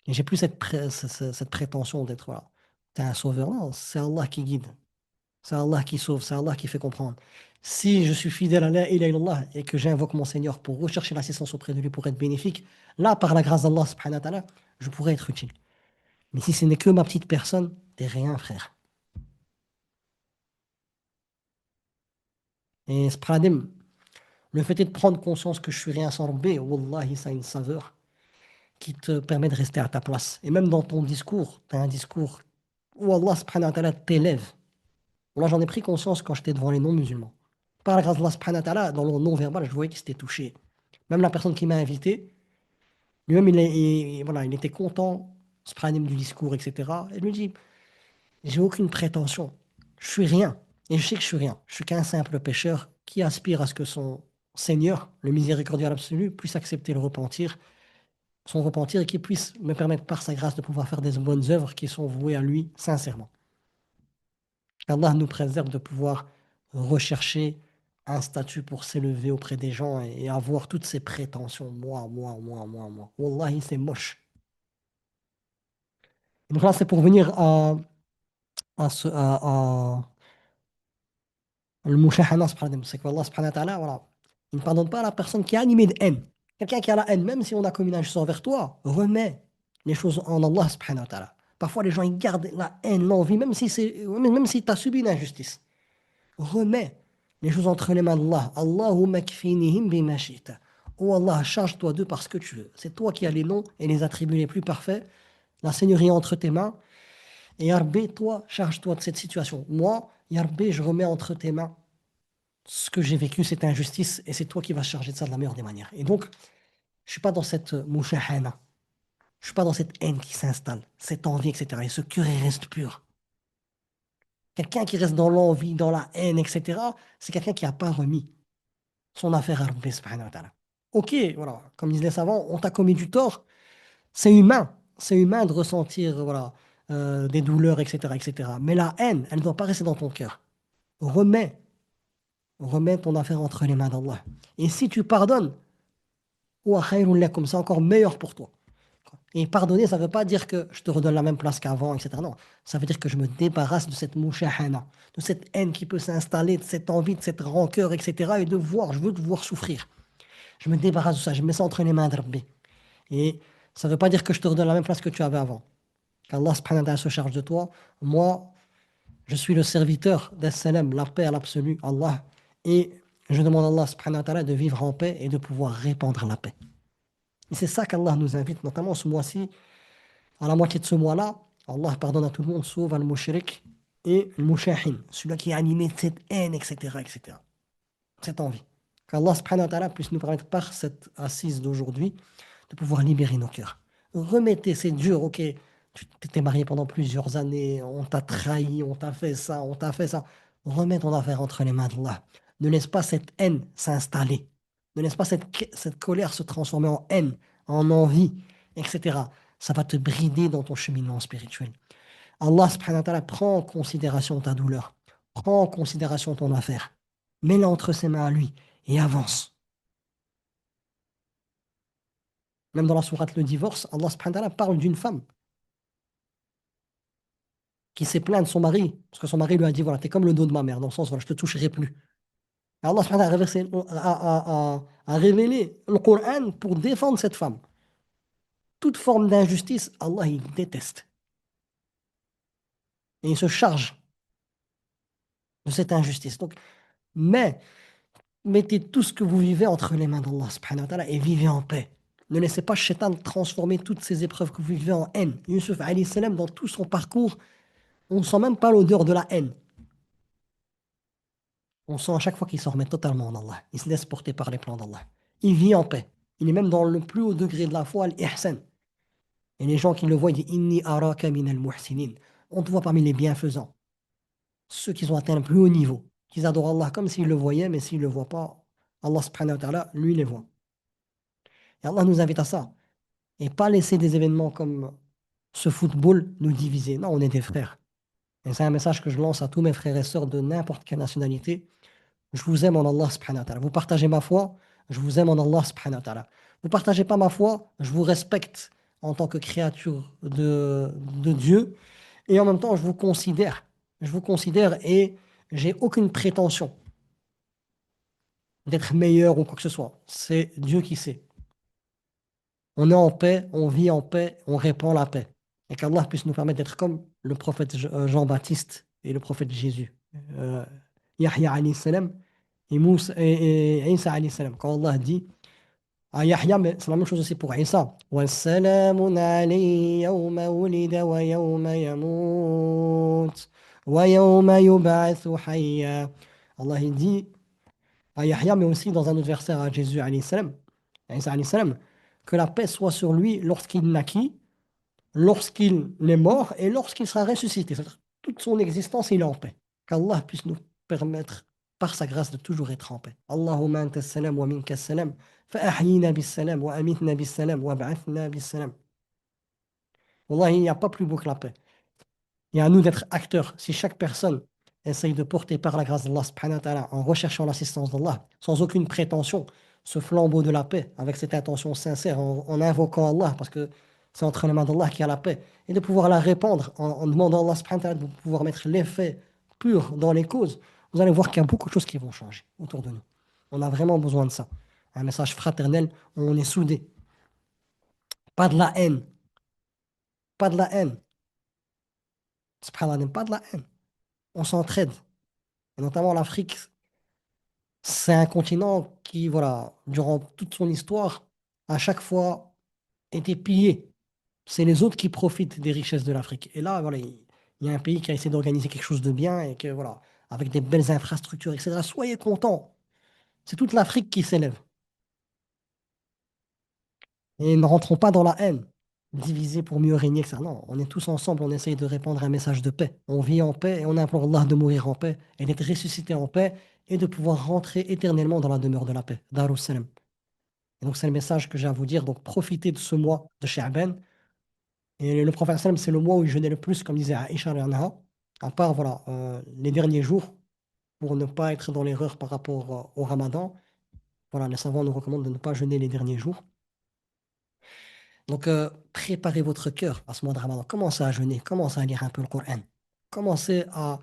S1: Et j'ai plus cette prétention d'être, voilà, t'es un sauveur. Non, c'est Allah qui guide. C'est Allah qui sauve, c'est Allah qui fait comprendre. Si je suis fidèle à la ilaha illallah et que j'invoque mon Seigneur pour rechercher l'assistance auprès de lui pour être bénéfique, là, par la grâce d'Allah subhanahu wa ta'ala, je pourrais être utile. Mais si ce n'est que ma petite personne, t'es rien, frère. Et Spradim, le fait est de prendre conscience que je suis rien sans Rabbi, wallahi, ça a une saveur qui te permet de rester à ta place. Et même dans ton discours, tu as un discours où Allah subhanahu wa ta'ala t'élève. Moi, j'en ai pris conscience quand j'étais devant les non-musulmans. Par la grâce d'Allah subhanahu wa ta'ala, dans le non-verbal, je voyais qu'il s'était touché. Même la personne qui m'a invité, lui-même, voilà, il était content, subhanahu du discours, etc. Et il me dit, j'ai aucune prétention. Je suis rien. Et je sais que je suis rien. Je suis qu'un simple pécheur qui aspire à ce que son Seigneur, le miséricordieux absolu, puisse accepter le repentir, son repentir et qu'il puisse me permettre par sa grâce de pouvoir faire des bonnes œuvres qui sont vouées à lui sincèrement. Allah nous préserve de pouvoir rechercher un statut pour s'élever auprès des gens et avoir toutes ces prétentions. Moi. Wallahi, c'est moche. Et donc là, c'est pour venir à le mushahana, c'est qu'Allah subhanahu wa ta'ala, voilà, il ne pardonne pas à la personne qui est animée de haine. Quelqu'un qui a la haine, même si on a commis une injustice envers toi, remets. les choses en Allah subhanahu wa ta'ala. Parfois, les gens, ils gardent la haine, l'envie, même si tu as subi une injustice. Remets les choses entre les mains d'Allah. Allahumma kfinihim bima shi'ta. Oh Allah, charge-toi d'eux parce que tu veux. C'est toi qui as les noms et les attributs les plus parfaits. La Seigneurie est entre tes mains. Et Yarbé, toi, charge-toi de cette situation. Moi, Yarbé, je remets entre tes mains ce que j'ai vécu, cette injustice, et c'est toi qui vas se charger de ça de la meilleure des manières. Et donc, je suis pas dans cette mouchahana. Je suis pas dans cette haine qui s'installe, cette envie, etc. Et ce cœur, il reste pur. Quelqu'un qui reste dans l'envie, dans la haine, etc., c'est quelqu'un qui n'a pas remis son affaire à Rabbi subhanahu wa ta'ala. Ok, voilà, comme disent les savants, on t'a commis du tort, c'est humain. C'est humain de ressentir voilà, des douleurs, etc., etc. Mais la haine, elle ne doit pas rester dans ton cœur. Remets, remets ton affaire entre les mains d'Allah. Et si tu pardonnes, wa khayrun lakum, c'est encore meilleur pour toi. Et pardonner, ça ne veut pas dire que je te redonne la même place qu'avant, etc. Non, ça veut dire que je me débarrasse de cette mouchahana, de cette haine qui peut s'installer, de cette envie, de cette rancœur, etc. Et de voir, je veux te voir souffrir. Je me débarrasse de ça, je mets ça entre les mains de Rabbi. Et ça ne veut pas dire que je te redonne la même place que tu avais avant. Qu'Allah subhanahu wa ta'ala se charge de toi. Moi, je suis le serviteur d'As-Salam, la paix à l'absolu, Allah. Et je demande à Allah subhanahu wa ta'ala de vivre en paix et de pouvoir répandre la paix. Et c'est ça qu'Allah nous invite, notamment ce mois-ci, à la moitié de ce mois-là. Allah pardonne à tout le monde, sauf al-mushrik et al-mushahin, celui qui est animé de cette haine, etc., etc. Cette envie. Qu'Allah subhanahu wa ta'ala puisse nous permettre par cette assise d'aujourd'hui de pouvoir libérer nos cœurs. Remettez, c'est dur, ok, tu t'es marié pendant plusieurs années, on t'a trahi, on t'a fait ça, on t'a fait ça. Remets ton affaire entre les mains d'Allah. Ne laisse pas cette haine s'installer. Ne laisse pas cette colère se transformer en haine, en envie, etc. Ça va te brider dans ton cheminement spirituel. Allah subhanahu wa ta'ala prend en considération ta douleur, prend en considération ton affaire. Mets-la entre ses mains à lui et avance. Même dans la sourate Le Divorce, Allah subhanahu wa ta'ala parle d'une femme qui s'est plainte de son mari, parce que son mari lui a dit, voilà, t'es comme le dos de ma mère, dans le sens, voilà, je te toucherai plus. Et Allah subhanahu wa ta'ala a révélé le Coran pour défendre cette femme. Toute forme d'injustice, Allah, il déteste. Et il se charge de cette injustice. Donc, mais, mettez tout ce que vous vivez entre les mains d'Allah subhanahu wa ta'ala et vivez en paix. Ne laissez pas Shaitan transformer toutes ces épreuves que vous vivez en haine. Yusuf alayhi salam, dans tout son parcours, on ne sent même pas l'odeur de la haine. On sent à chaque fois qu'il s'en remet totalement en Allah. Il se laisse porter par les plans d'Allah. Il vit en paix. Il est même dans le plus haut degré de la foi, l'ihsan. Et les gens qui le voient, ils disent Inni araka min al-muhsinin. On te voit parmi les bienfaisants. Ceux qui ont atteint le plus haut niveau. Qui adorent Allah comme s'ils le voyaient, mais s'ils ne le voient pas, Allah subhanahu wa ta'ala, lui, les voit. Et Allah nous invite à ça. Et pas laisser des événements comme ce football nous diviser. Non, on est des frères. Et c'est un message que je lance à tous mes frères et sœurs de n'importe quelle nationalité. Je vous aime en Allah subhanahu wa ta'ala. Vous partagez ma foi, je vous aime en Allah subhanahu wa ta'ala. Vous partagez pas ma foi, je vous respecte en tant que créature de Dieu. Et en même temps, je vous considère. Je vous considère et j'ai aucune prétention d'être meilleur ou quoi que ce soit. C'est Dieu qui sait. On est en paix, on vit en paix, on répand la paix. Et qu'Allah puisse nous permettre d'être comme le prophète Jean-Baptiste et le prophète Jésus. Euh, Yahya alayhi salam et Isa alayhi salam. Quand Allah dit à Yahya, mais c'est la même chose aussi pour Isa. وَالسَّلَامٌ عَلَيْهِ يَوْمَ وُلِدَ وَيَوْمَ يَمُوتُ وَيَوْمَ يُبْعَثُ حَيًّا. Allah il dit à Yahya, mais aussi dans un autre verset à Jésus alayhi salam, à Isa alayhi salam, que la paix soit sur lui lorsqu'il naquit, lorsqu'il est mort et lorsqu'il sera ressuscité. C'est-à-dire, toute son existence, il est en paix. Qu'Allah puisse nous permettre, par sa grâce, de toujours être en paix. Allahumma anta salam wa minka salam, fa'ahyina bis salam wa amitna bis salam wa ba'athna bis salam. Wallahi, il n'y a pas plus beau que la paix. Et à nous d'être acteurs. Si chaque personne essaye de porter par la grâce d'Allah subhanahu wa ta'ala, en recherchant l'assistance d'Allah, sans aucune prétention, ce flambeau de la paix, avec cette intention sincère, en invoquant Allah, parce que c'est entre les mains d'Allah qu'il y a la paix, et de pouvoir la répandre en demandant à Allah subhanahu wa ta'ala de pouvoir mettre l'effet pur dans les causes, vous allez voir qu'il y a beaucoup de choses qui vont changer autour de nous. On a vraiment besoin de ça. Un message fraternel où on est soudés. Pas de la haine, pas de la haine. Subhanallah, pas de la haine. On s'entraide. Et notamment l'Afrique, c'est un continent qui, voilà, durant toute son histoire, à chaque fois, était pillé. C'est les autres qui profitent des richesses de l'Afrique. Et là, voilà, il y a un pays qui a essayé d'organiser quelque chose de bien et que, voilà, avec des belles infrastructures, etc. Soyez contents. C'est toute l'Afrique qui s'élève. Et ne rentrons pas dans la haine, diviser pour mieux régner, etc. Non, on est tous ensemble, on essaye de répandre un message de paix. On vit en paix et on implore Allah de mourir en paix et d'être ressuscité en paix et de pouvoir rentrer éternellement dans la demeure de la paix. Darus Salam. Et donc, c'est le message que j'ai à vous dire. Donc, profitez de ce mois de Sha'ban. Et le prophète sallam, c'est le mois où il jeûnait le plus, comme disait Aïcha anha, à part voilà, les derniers jours, pour ne pas être dans l'erreur par rapport au ramadan. Voilà, les savants nous recommandent de ne pas jeûner les derniers jours. Donc, préparez votre cœur à ce mois de ramadan. Commencez à jeûner, commencez à lire un peu le Coran. Commencez à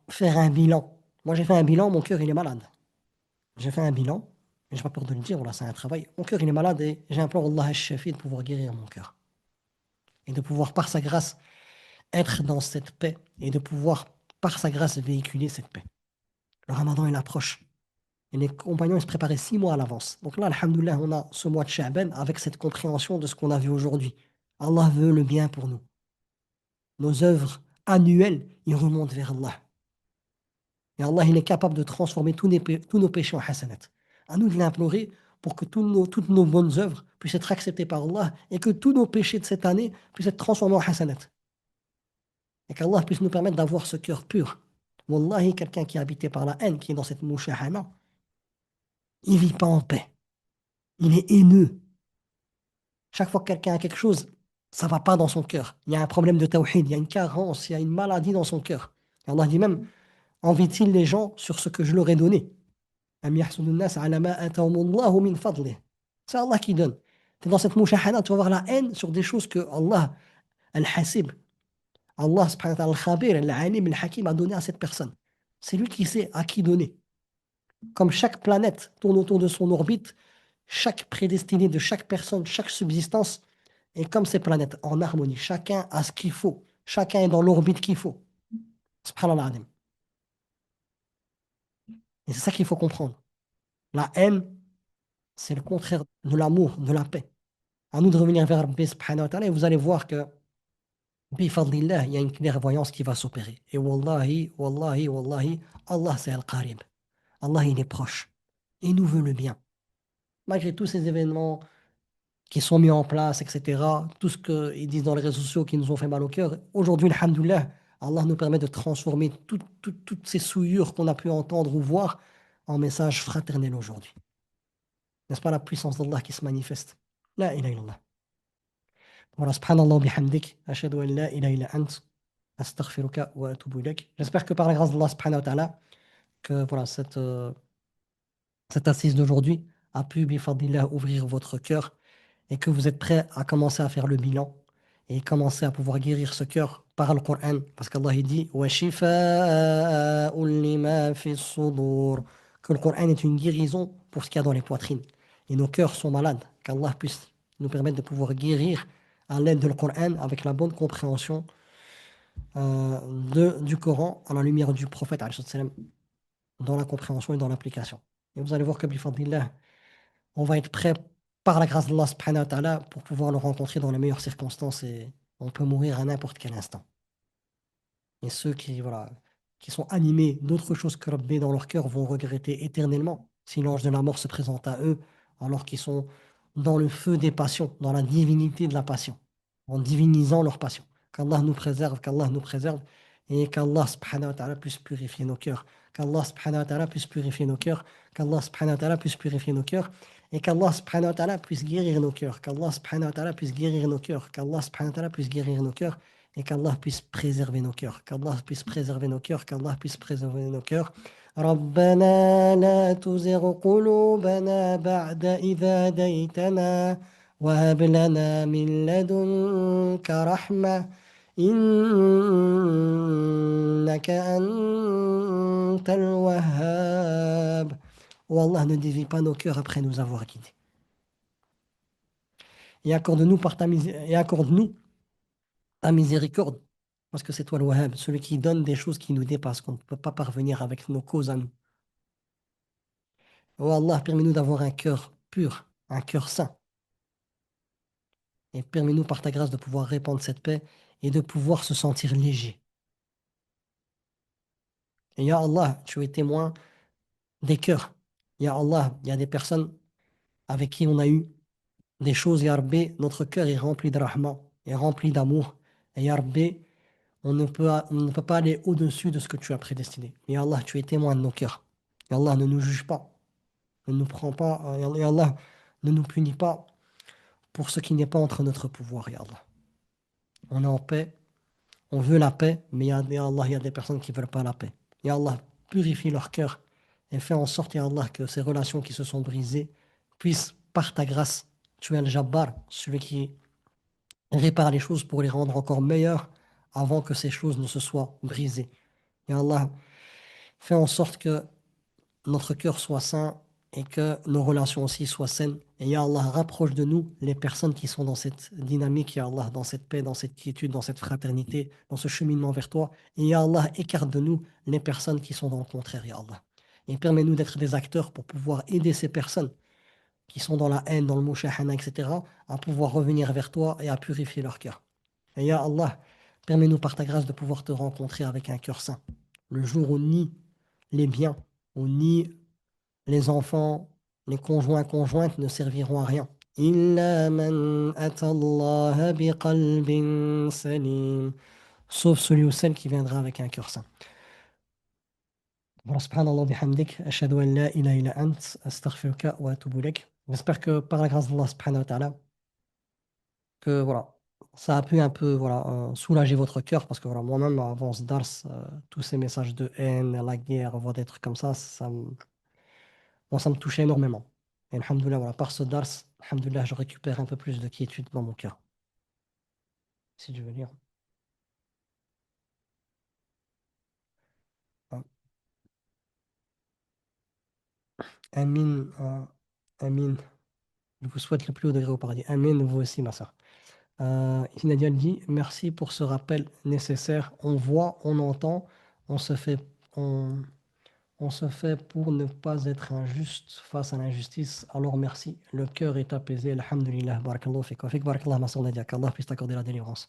S1: faire un bilan. Moi, j'ai fait un bilan, mon cœur, il est malade. J'ai fait un bilan, et j'ai pas peur de le dire, voilà, c'est un travail. Mon cœur, il est malade et j'implore Allah al-Shafi de pouvoir guérir mon cœur. Et de pouvoir, par sa grâce, être dans cette paix et de pouvoir, par sa grâce, véhiculer cette paix. Le ramadan, il approche. Et les compagnons, ils se préparaient 6 mois à l'avance. Donc là, alhamdoulilah, on a ce mois de Sha'ban avec cette compréhension de ce qu'on a vu aujourd'hui. Allah veut le bien pour nous. Nos œuvres annuelles, ils remontent vers Allah. Et Allah, il est capable de transformer tous nos péchés en hasanat. À nous de l'implorer pour que toutes nos bonnes œuvres puissent être acceptées par Allah et que tous nos péchés de cette année puissent être transformés en hasanat. Et qu'Allah puisse nous permettre d'avoir ce cœur pur. Wallahi, quelqu'un qui est habité par la haine, qui est dans cette mouchahana, il vit pas en paix. Il est haineux. Chaque fois que quelqu'un a quelque chose, ça va pas dans son cœur. Il y a un problème de tawhid, il y a une carence, il y a une maladie dans son cœur. Et Allah dit même, envie-t-il les gens sur ce que je leur ai donné? Am yahsudu an-nas ala ma atahumullahu min fadlih. C'est Allah qui donne. Tu es dans cette mouchahana, tu vas avoir la haine sur des choses que Allah, al-Hasib, Allah subhanahu wa ta'ala, al-Khabir, al-Alim, al-Hakim a donné à cette personne. C'est lui qui sait à qui donner. Comme chaque planète tourne autour de son orbite, chaque prédestiné de chaque personne, chaque subsistance est comme ces planètes, en harmonie. Chacun a ce qu'il faut. Chacun est dans l'orbite qu'il faut. Subhanallah adim. Et c'est ça qu'il faut comprendre. La haine, c'est le contraire de l'amour, de la paix. À nous de revenir vers Rabbi subhanahu wa ta'ala et vous allez voir que, bifadlillah, il y a une clairvoyance qui va s'opérer. Et wallahi, wallahi, wallahi, Allah c'est Al-Qarib. Allah il est proche. Et il nous veut le bien. Malgré tous ces événements qui sont mis en place, etc. Tout ce qu'ils disent dans les réseaux sociaux qui nous ont fait mal au cœur. Aujourd'hui, alhamdoulilah, Allah nous permet de transformer toutes ces souillures qu'on a pu entendre ou voir en message fraternel aujourd'hui. N'est-ce pas la puissance d'Allah qui se manifeste? La ilaha illallah. Voilà, subhanallah bihamdik, ashhadu an la ilaha illa ant, astaghfiruka wa atubu ilaik. J'espère que par la grâce d'Allah subhanahu wa ta'ala, que voilà, cette assise d'aujourd'hui a pu, bifadillah, ouvrir votre cœur et que vous êtes prêts à commencer à faire le bilan et commencer à pouvoir guérir ce cœur par le Coran. Parce qu'Allah il dit وَشِفَاءٌ لِمَا فِي الصُّدُورِ que le Coran est une guérison pour ce qu'il y a dans les poitrines. Et nos cœurs sont malades. Qu'Allah puisse nous permettre de pouvoir guérir à l'aide du Coran avec la bonne compréhension du Coran à la lumière du prophète alayhi salam, dans la compréhension et dans l'application. Et vous allez voir que bifadillah, on va être prêt par la grâce d'Allah subhanahu wa ta'ala pour pouvoir le rencontrer dans les meilleures circonstances et on peut mourir à n'importe quel instant. Et ceux qui, voilà, qui sont animés d'autre chose que Rabbi dans leur cœur vont regretter éternellement si l'ange de la mort se présente à eux alors qu'ils sont dans le feu des passions, dans la divinité de la passion, en divinisant leur passion. Qu'Allah nous préserve et qu'Allah subhanahu wa ta'ala puisse purifier nos cœurs. Qu'Allah subhanahu wa ta'ala puisse purifier nos cœurs. Qu'Allah subhanahu wa ta'ala puisse purifier nos cœurs. Et qu'Allah subhanahu wa ta'ala puisse guérir nos cœurs. Qu'Allah subhanahu wa ta'ala puisse guérir nos cœurs. Qu'Allah subhanahu wa ta'ala puisse guérir nos cœurs. Et qu'Allah puisse préserver nos cœurs. Qu'Allah puisse préserver nos cœurs. Qu'Allah puisse préserver nos cœurs. ربنا لا تزغ قلوبنا بعد إذ هديتنا وهب لنا من لدنك رحمة إنك أنت الوهاب. Oh Allah, ne dévie pas nos cœurs après nous avoir guidés. Et accorde-nous ta miséricorde, parce que c'est toi le Wahhab, celui qui donne des choses qui nous dépassent, qu'on ne peut pas parvenir avec nos causes à nous. Oh Allah, permets-nous d'avoir un cœur pur, un cœur saint, et permets-nous par ta grâce de pouvoir répandre cette paix et de pouvoir se sentir léger. Et Ya Allah, tu es témoin des cœurs. Ya Allah, il y a des personnes avec qui on a eu des choses, Ya Rabbi, notre cœur est rempli de rahma, est rempli d'amour. Et Ya Rabbi, on ne peut pas aller au-dessus de ce que tu as prédestiné. Ya Allah, tu es témoin de nos cœurs. Ya Allah, ne nous juge pas, ne nous prends pas, Ya Allah, ne nous punis pas pour ce qui n'est pas entre notre pouvoir, Ya Allah. On est en paix, on veut la paix, mais Ya Allah, il y a des personnes qui ne veulent pas la paix. Ya Allah, purifie leur cœur et fais en sorte, Ya Allah, que ces relations qui se sont brisées puissent, par ta grâce, tu es le Jabbar, celui qui répare les choses pour les rendre encore meilleures avant que ces choses ne se soient brisées. Ya Allah, fais en sorte que notre cœur soit sain et que nos relations aussi soient saines. Et Ya Allah, rapproche de nous les personnes qui sont dans cette dynamique, Ya Allah, dans cette paix, dans cette quiétude, dans cette fraternité, dans ce cheminement vers toi. Et Ya Allah, écarte de nous les personnes qui sont dans le contraire, Ya Allah. Et permets-nous d'être des acteurs pour pouvoir aider ces personnes qui sont dans la haine, dans le mushahana, etc., à pouvoir revenir vers toi et à purifier leur cœur. Et Ya Allah, permets-nous par ta grâce de pouvoir te rencontrer avec un cœur saint. Le jour où ni les biens, où ni les enfants, les conjoints, conjointes ne serviront à rien. إلا من أتى الله بقلب سليم. Sauf celui ou celle qui viendra avec un cœur saint. Voilà, subhanallah bihamdik, ashhadu an la ilaha illa ant, astaghfiruka wa atubu ilaik. J'espère que par la grâce d'Allah subhanahu wa ta'ala, que voilà, ça a pu un peu voilà, soulager votre cœur, parce que voilà, moi-même, avant ce dars, tous ces messages de haine, la guerre, voir des trucs comme ça moi, ça me touchait énormément. Et alhamdoulilah, voilà, par ce dars, alhamdoulilah, je récupère un peu plus de quiétude dans mon cœur. Si tu veux lire. Hein. Amin, Amin, je vous souhaite le plus haut degré au paradis. Amin, vous aussi, ma soeur. Ici, Nadia dit, merci pour ce rappel nécessaire. On voit, on entend, on se fait, on, on se fait pour ne pas être injuste face à l'injustice. Alors merci. Le cœur est apaisé. Alhamdulillah. Barakallahu fik. Wa fik barakallah, ma soeur Nadia. Qu'Allah puisse t'accorder la délivrance.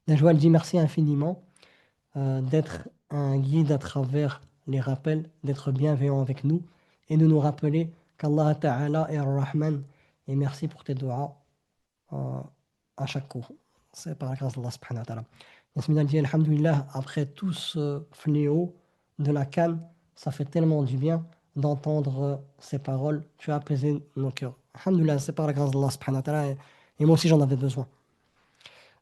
S1: Najwa dit merci infiniment d'être un guide à travers les rappels, d'être bienveillant avec nous et de nous rappeler qu'Allah Ta'ala est Ar-Rahman. Et merci pour tes doigts euh, à chaque cours. C'est par la grâce d'Allah subhanahu wa ta'ala. Yasmina dit, alhamdulillah, après tout ce fléau de la canne, ça fait tellement du bien d'entendre ces paroles. Tu as apaisé nos cœurs. Alhamdulillah, c'est par la grâce d'Allah subhanahu wa ta'ala. Et moi aussi, j'en avais besoin.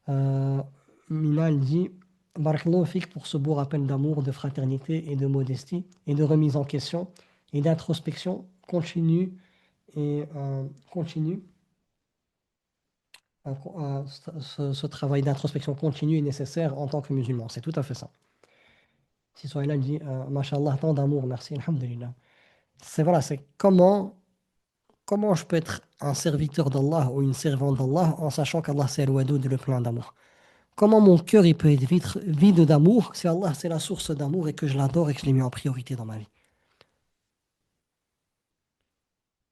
S1: Euh, Mina, elle dit, Barakallahu fik pour ce beau rappel d'amour, de fraternité et de modestie et de remise en question et d'introspection continue et continue ce travail d'introspection continue est nécessaire en tant que musulman. C'est tout à fait ça. Si Sohaila dit, Mashallah, tant d'amour, merci, alhamdulillah. C'est voilà, c'est comment je peux être un serviteur d'Allah ou une servante d'Allah en sachant qu'Allah c'est al-Wadoud, le plein d'amour. Comment mon cœur il peut être vide d'amour si Allah c'est la source d'amour et que je l'adore et que je l'ai mis en priorité dans ma vie.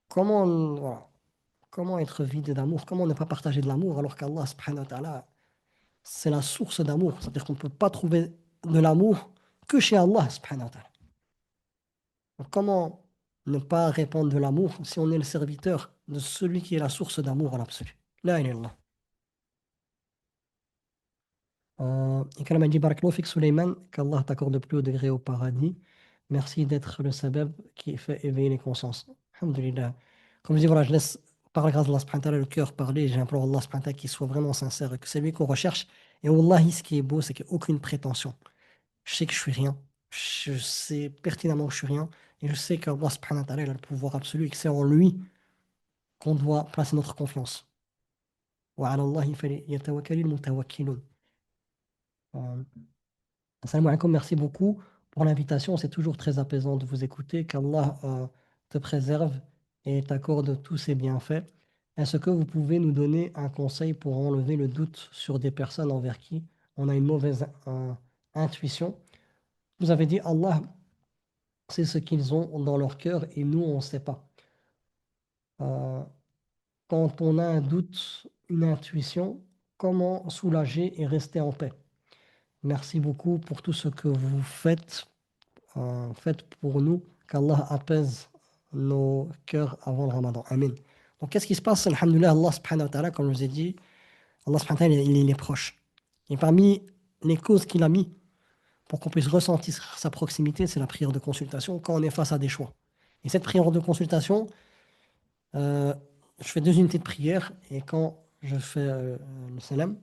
S1: Comment, voilà, comment être vide d'amour? Comment ne pas partager de l'amour alors qu'Allah subhanahu wa ta'ala c'est la source d'amour. C'est-à-dire qu'on ne peut pas trouver de l'amour que chez Allah, subhanahu wa ta'ala. Donc, comment ne pas répandre de l'amour si on est le serviteur de celui qui est la source d'amour en absolu? La ilaha illallah. Et quand elle m'a dit Barakallahu fik Suleiman, qu'Allah t'accorde le plus haut degré au paradis. Merci d'être le sabab qui fait éveiller les consciences. Alhamdulillah. Comme je dis, voilà, je laisse par la grâce d'Allah subhanahu wa ta'ala le cœur parler. J'implore Allah subhanahu wa ta'ala qu'il soit vraiment sincère et que c'est lui qu'on recherche. Et Wallahi, ce qui est beau, c'est qu'il n'y a aucune prétention. Je sais que je suis rien. Je sais pertinemment que je suis rien. Et je sais qu'Allah subhanahu wa ta'ala il a le pouvoir absolu et que c'est en lui qu'on doit placer notre confiance. وعلى الله فليتوكل المتوكلون. Euh, Salam alaikum, merci beaucoup pour l'invitation. C'est toujours très apaisant de vous écouter. Qu'Allah te préserve et t'accorde tous ses bienfaits. Est-ce que vous pouvez nous donner un conseil pour enlever le doute sur des personnes envers qui on a une mauvaise intuition. Vous avez dit, Allah sait ce qu'ils ont dans leur cœur et nous, on ne sait pas. Euh, Quand on a un doute, une intuition, comment soulager et rester en paix? Merci beaucoup pour tout ce que vous faites pour nous, qu'Allah apaise nos cœurs avant le Ramadan. Amen. Donc, qu'est-ce qui se passe? Alhamdulillah, Allah subhanahu wa ta'ala, comme je vous ai dit, Allah subhanahu wa ta'ala, il est proche. Et parmi les causes qu'il a mis pour qu'on puisse ressentir sa proximité, c'est la prière de consultation quand on est face à des choix. Et cette prière de consultation, euh, je fais 2 unités de prière et quand je fais le salam,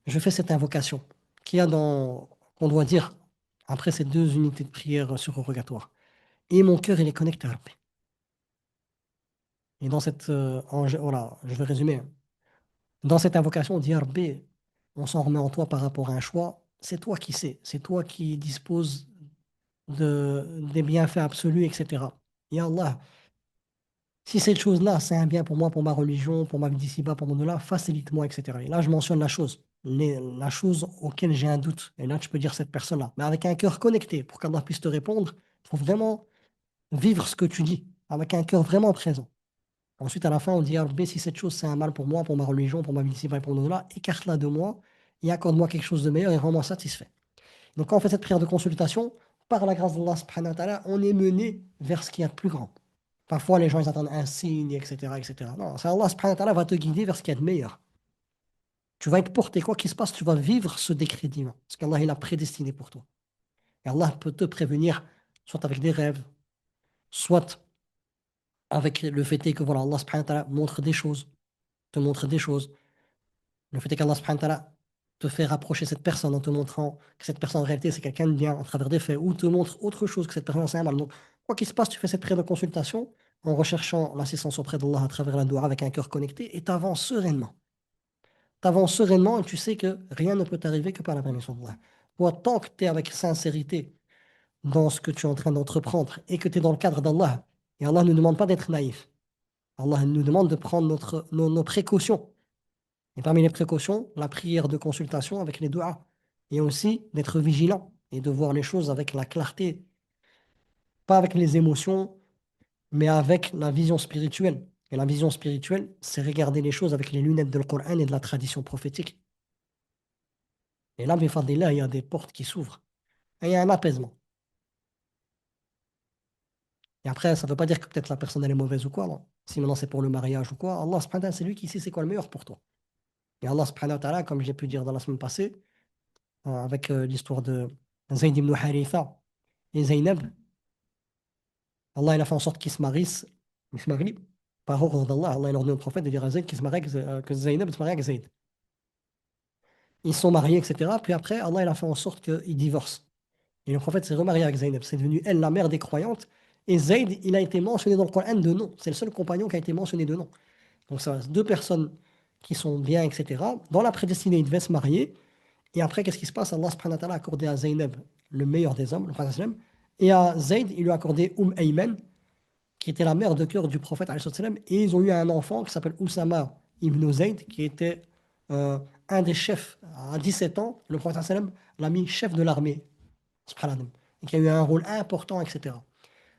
S1: je fais cette invocation qu'on doit dire après ces 2 unités de prière surrogatoires. Et mon cœur, il est connecté à Rabbi. Et dans voilà, je vais résumer. Dans cette invocation, on dit Rabbi, on s'en remet en toi par rapport à un choix. C'est toi qui sais, c'est toi qui disposes des bienfaits absolus, etc. Et Allah, si cette chose-là, c'est un bien pour moi, pour ma religion, pour ma vie d'ici-bas, pour mon delà, facilite-moi, etc. Et là, je mentionne la chose auquel j'ai un doute. Et là, tu peux dire cette personne-là. Mais avec un cœur connecté, pour qu'Allah puisse te répondre, il faut vraiment vivre ce que tu dis, avec un cœur vraiment présent. Ensuite, à la fin, on dit, Ah Rabbi, si cette chose, c'est un mal pour moi, pour ma religion, pour ma vie d'ici-bas et pour mon delà, écarte-la de moi et accorde-moi quelque chose de meilleur et rends-moi satisfait. Donc, quand on fait cette prière de consultation, par la grâce d'Allah subhanahu wa ta'ala, on est mené vers ce qu'il y a de plus grand. Parfois, les gens, ils attendent un signe, etc., etc. Non, c'est Allah subhanahu wa ta'ala va te guider vers ce qu'il y a de meilleur. Tu vas être porté, quoi qu'il se passe, tu vas vivre ce décret divin. Ce qu'Allah, il a prédestiné pour toi. Et Allah peut te prévenir, soit avec des rêves, soit avec le fait est que voilà, Allah subhanahu wa ta'ala montre des choses, te montre des choses. Le fait est qu'Allah subhanahu wa ta'ala te fait rapprocher cette personne en te montrant que cette personne en réalité c'est quelqu'un de bien à travers des faits, ou te montre autre chose que cette personne c'est un mal. Donc, quoi qu'il se passe, tu fais cette prière de consultation en recherchant l'assistance auprès d'Allah à travers la doua avec un cœur connecté et t'avances sereinement. T'avances sereinement et tu sais que rien ne peut t'arriver que par la permission d'Allah. Toi, tant que tu es avec sincérité dans ce que tu es en train d'entreprendre et que tu es dans le cadre d'Allah, et Allah ne nous demande pas d'être naïf, Allah nous demande de prendre nos précautions. Et parmi les précautions, la prière de consultation avec les doigts. Et aussi d'être vigilant et de voir les choses avec la clarté, pas avec les émotions, mais avec la vision spirituelle. Et la vision spirituelle, c'est regarder les choses avec les lunettes de Coran et de la tradition prophétique. Et là, bifadillah, il y a des portes qui s'ouvrent. Et il y a un apaisement. Et après, ça ne veut pas dire que peut-être la personne elle est mauvaise ou quoi, non. Si maintenant c'est pour le mariage ou quoi, Allah subhanahu wa ta'ala, c'est lui qui sait c'est quoi le meilleur pour toi. Et Allah subhanahu wa ta'ala, comme j'ai pu dire dans la semaine passée, avec l'histoire de Zayd ibn Haritha et Zaynab, Allah il a fait en sorte qu'ils se marient par ordre d'Allah. Allah il a ordonné au prophète de dire à Zayd qu'il se marie que Zaynab se marie avec Zayd. Ils se sont mariés, etc. Puis après, Allah il a fait en sorte qu'ils divorcent. Et le prophète s'est remarié avec Zaynab. C'est devenu elle la mère des croyantes. Et Zayd, il a été mentionné dans le Coran de nom. C'est le seul compagnon qui a été mentionné de nom. Donc ça, deux personnes qui sont bien, etc. Dans la prédestinée, ils devaient se marier. Et après, qu'est-ce qui se passe? Allah subhanahu wa ta'ala a accordé à Zaynab le meilleur des hommes, le prophète sallam, et à Zayd, il lui a accordé Ayman, qui était la mère de cœur du prophète alayhi sallam, et ils ont eu un enfant qui s'appelle Oussama ibn Zayd, qui était un des chefs à 17 ans. Le prophète sallam l'a mis chef de l'armée, subhanallah, et qui a eu un rôle important, etc.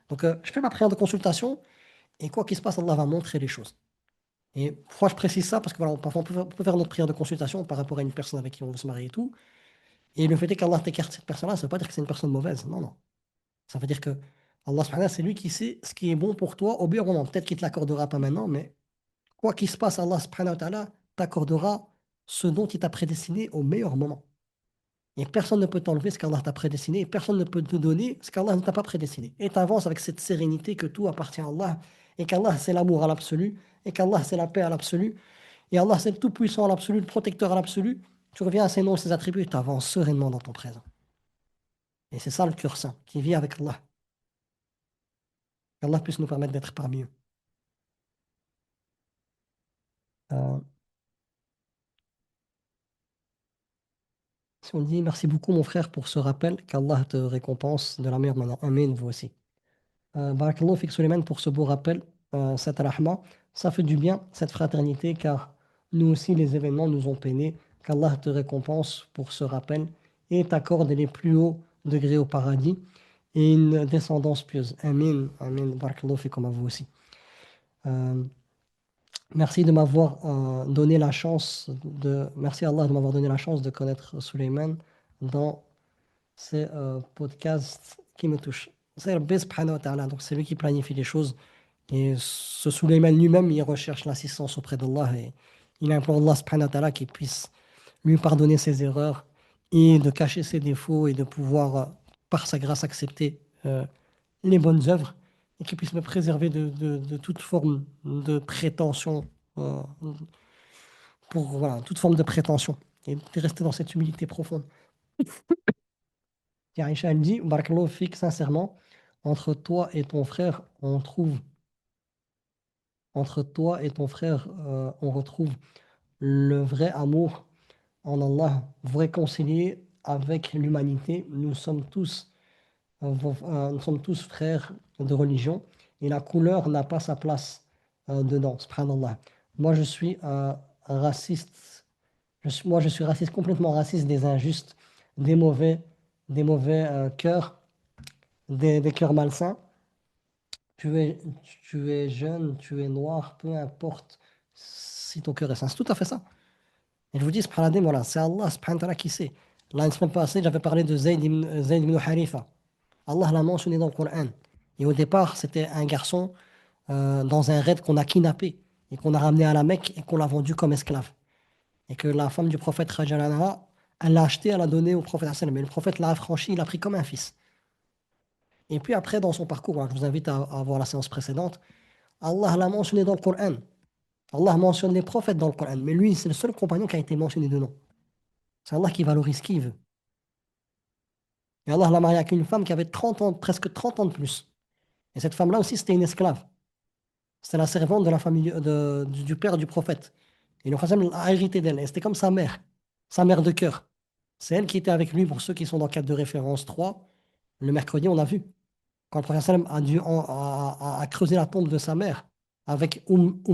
S1: Donc, je fais ma prière de consultation, et quoi qu'il se passe, Allah va montrer les choses. Et pourquoi je précise ça? Parce que voilà, parfois on peut faire notre prière de consultation par rapport à une personne avec qui on veut se marier et tout. Et le fait est qu'Allah t'écarte cette personne-là, ça ne veut pas dire que c'est une personne mauvaise. Non, non. Ça veut dire que Allah, subhanahu wa ta'ala, c'est lui qui sait ce qui est bon pour toi au meilleur moment. Peut-être qu'il ne te l'accordera pas maintenant, mais quoi qu'il se passe, Allah subhanahu wa ta'ala t'accordera ce dont il t'a prédestiné au meilleur moment. Et personne ne peut t'enlever ce qu'Allah t'a prédestiné, et personne ne peut te donner ce qu'Allah ne t'a pas prédestiné. Et tu avances avec cette sérénité que tout appartient à Allah, et qu'Allah c'est l'amour à l'absolu, et qu'Allah c'est la paix à l'absolu, et Allah c'est le tout-puissant à l'absolu, le protecteur à l'absolu. Tu reviens à ses noms, ses attributs, et tu avances sereinement dans ton présent. Et c'est ça le cœur saint, qui vit avec Allah. Qu'Allah puisse nous permettre d'être parmi eux. Euh, Si on dit merci beaucoup mon frère pour ce rappel, qu'Allah te récompense de la meilleure manière. Amen, vous aussi. Barakallahu fik Suleiman pour ce beau rappel, cette rahma. Ça fait du bien, cette fraternité, car nous aussi les événements nous ont peinés. qu'Allah te récompense pour ce rappel et t'accorde les plus hauts degrés au paradis et une descendance pieuse. Amin, amin, barakallahu fikum à vous aussi. Euh, Merci de m'avoir donné la chance merci à Allah de m'avoir donné la chance de connaître Suleiman dans ces podcasts qui me touchent. C'est Rabbi subhanahu wa ta'ala, donc c'est lui qui planifie les choses. Et ce Suleiman lui-même, il recherche l'assistance auprès d'Allah et il implore Allah subhanahu wa ta'ala qu'il puisse lui pardonner ses erreurs et de cacher ses défauts et de pouvoir, par sa grâce, accepter les bonnes œuvres et qu'il puisse me préserver de toute forme de prétention, euh, pour voilà, toute forme de prétention et de rester dans cette humilité profonde. Et Aïcha, elle dit, Barakallahu fik, sincèrement, entre toi et ton frère, on trouve, entre toi et ton frère, on retrouve le vrai amour en Allah. Vous réconcilier avec l'humanité. Nous sommes tous frères de religion et la couleur n'a pas sa place dedans. Subhanallah. Moi, je suis raciste. Moi, je suis raciste, complètement raciste des injustes, des mauvais, des mauvais cœurs, des cœurs malsains. Tu es, tu es jeune, tu es noir, peu importe si ton cœur est sain. C'est tout à fait ça. Et je vous dis, subhanallah, voilà, c'est Allah subhanahu wa ta'ala qui sait. La semaine passée, j'avais parlé de Zayd ibn Haritha. Allah l'a mentionné dans le Coran. Et au départ, c'était un garçon dans un raid qu'on a kidnappé et qu'on a ramené à la Mecque et qu'on l'a vendu comme esclave. Et que la femme du prophète, Raja anha, elle l'a acheté, elle l'a donné au prophète. Mais le prophète l'a affranchi, il l'a pris comme un fils. Et puis après, dans son parcours, hein, je vous invite à voir la séance précédente, Allah l'a mentionné dans le Coran. Allah mentionne les prophètes dans le Coran. Mais lui, c'est le seul compagnon qui a été mentionné de nom. C'est Allah qui valorise qui il veut. Et Allah l'a marié avec une femme qui avait 30 ans, presque 30 ans de plus. Et cette femme-là aussi, c'était une esclave. C'était la servante de la famille du père du prophète. Et le prophète a hérité d'elle. Et c'était comme sa mère de cœur. C'est elle qui était avec lui pour ceux qui sont dans le cadre de référence 3. Le mercredi, on a vu. Quand le prophète a creusé la tombe de sa mère avec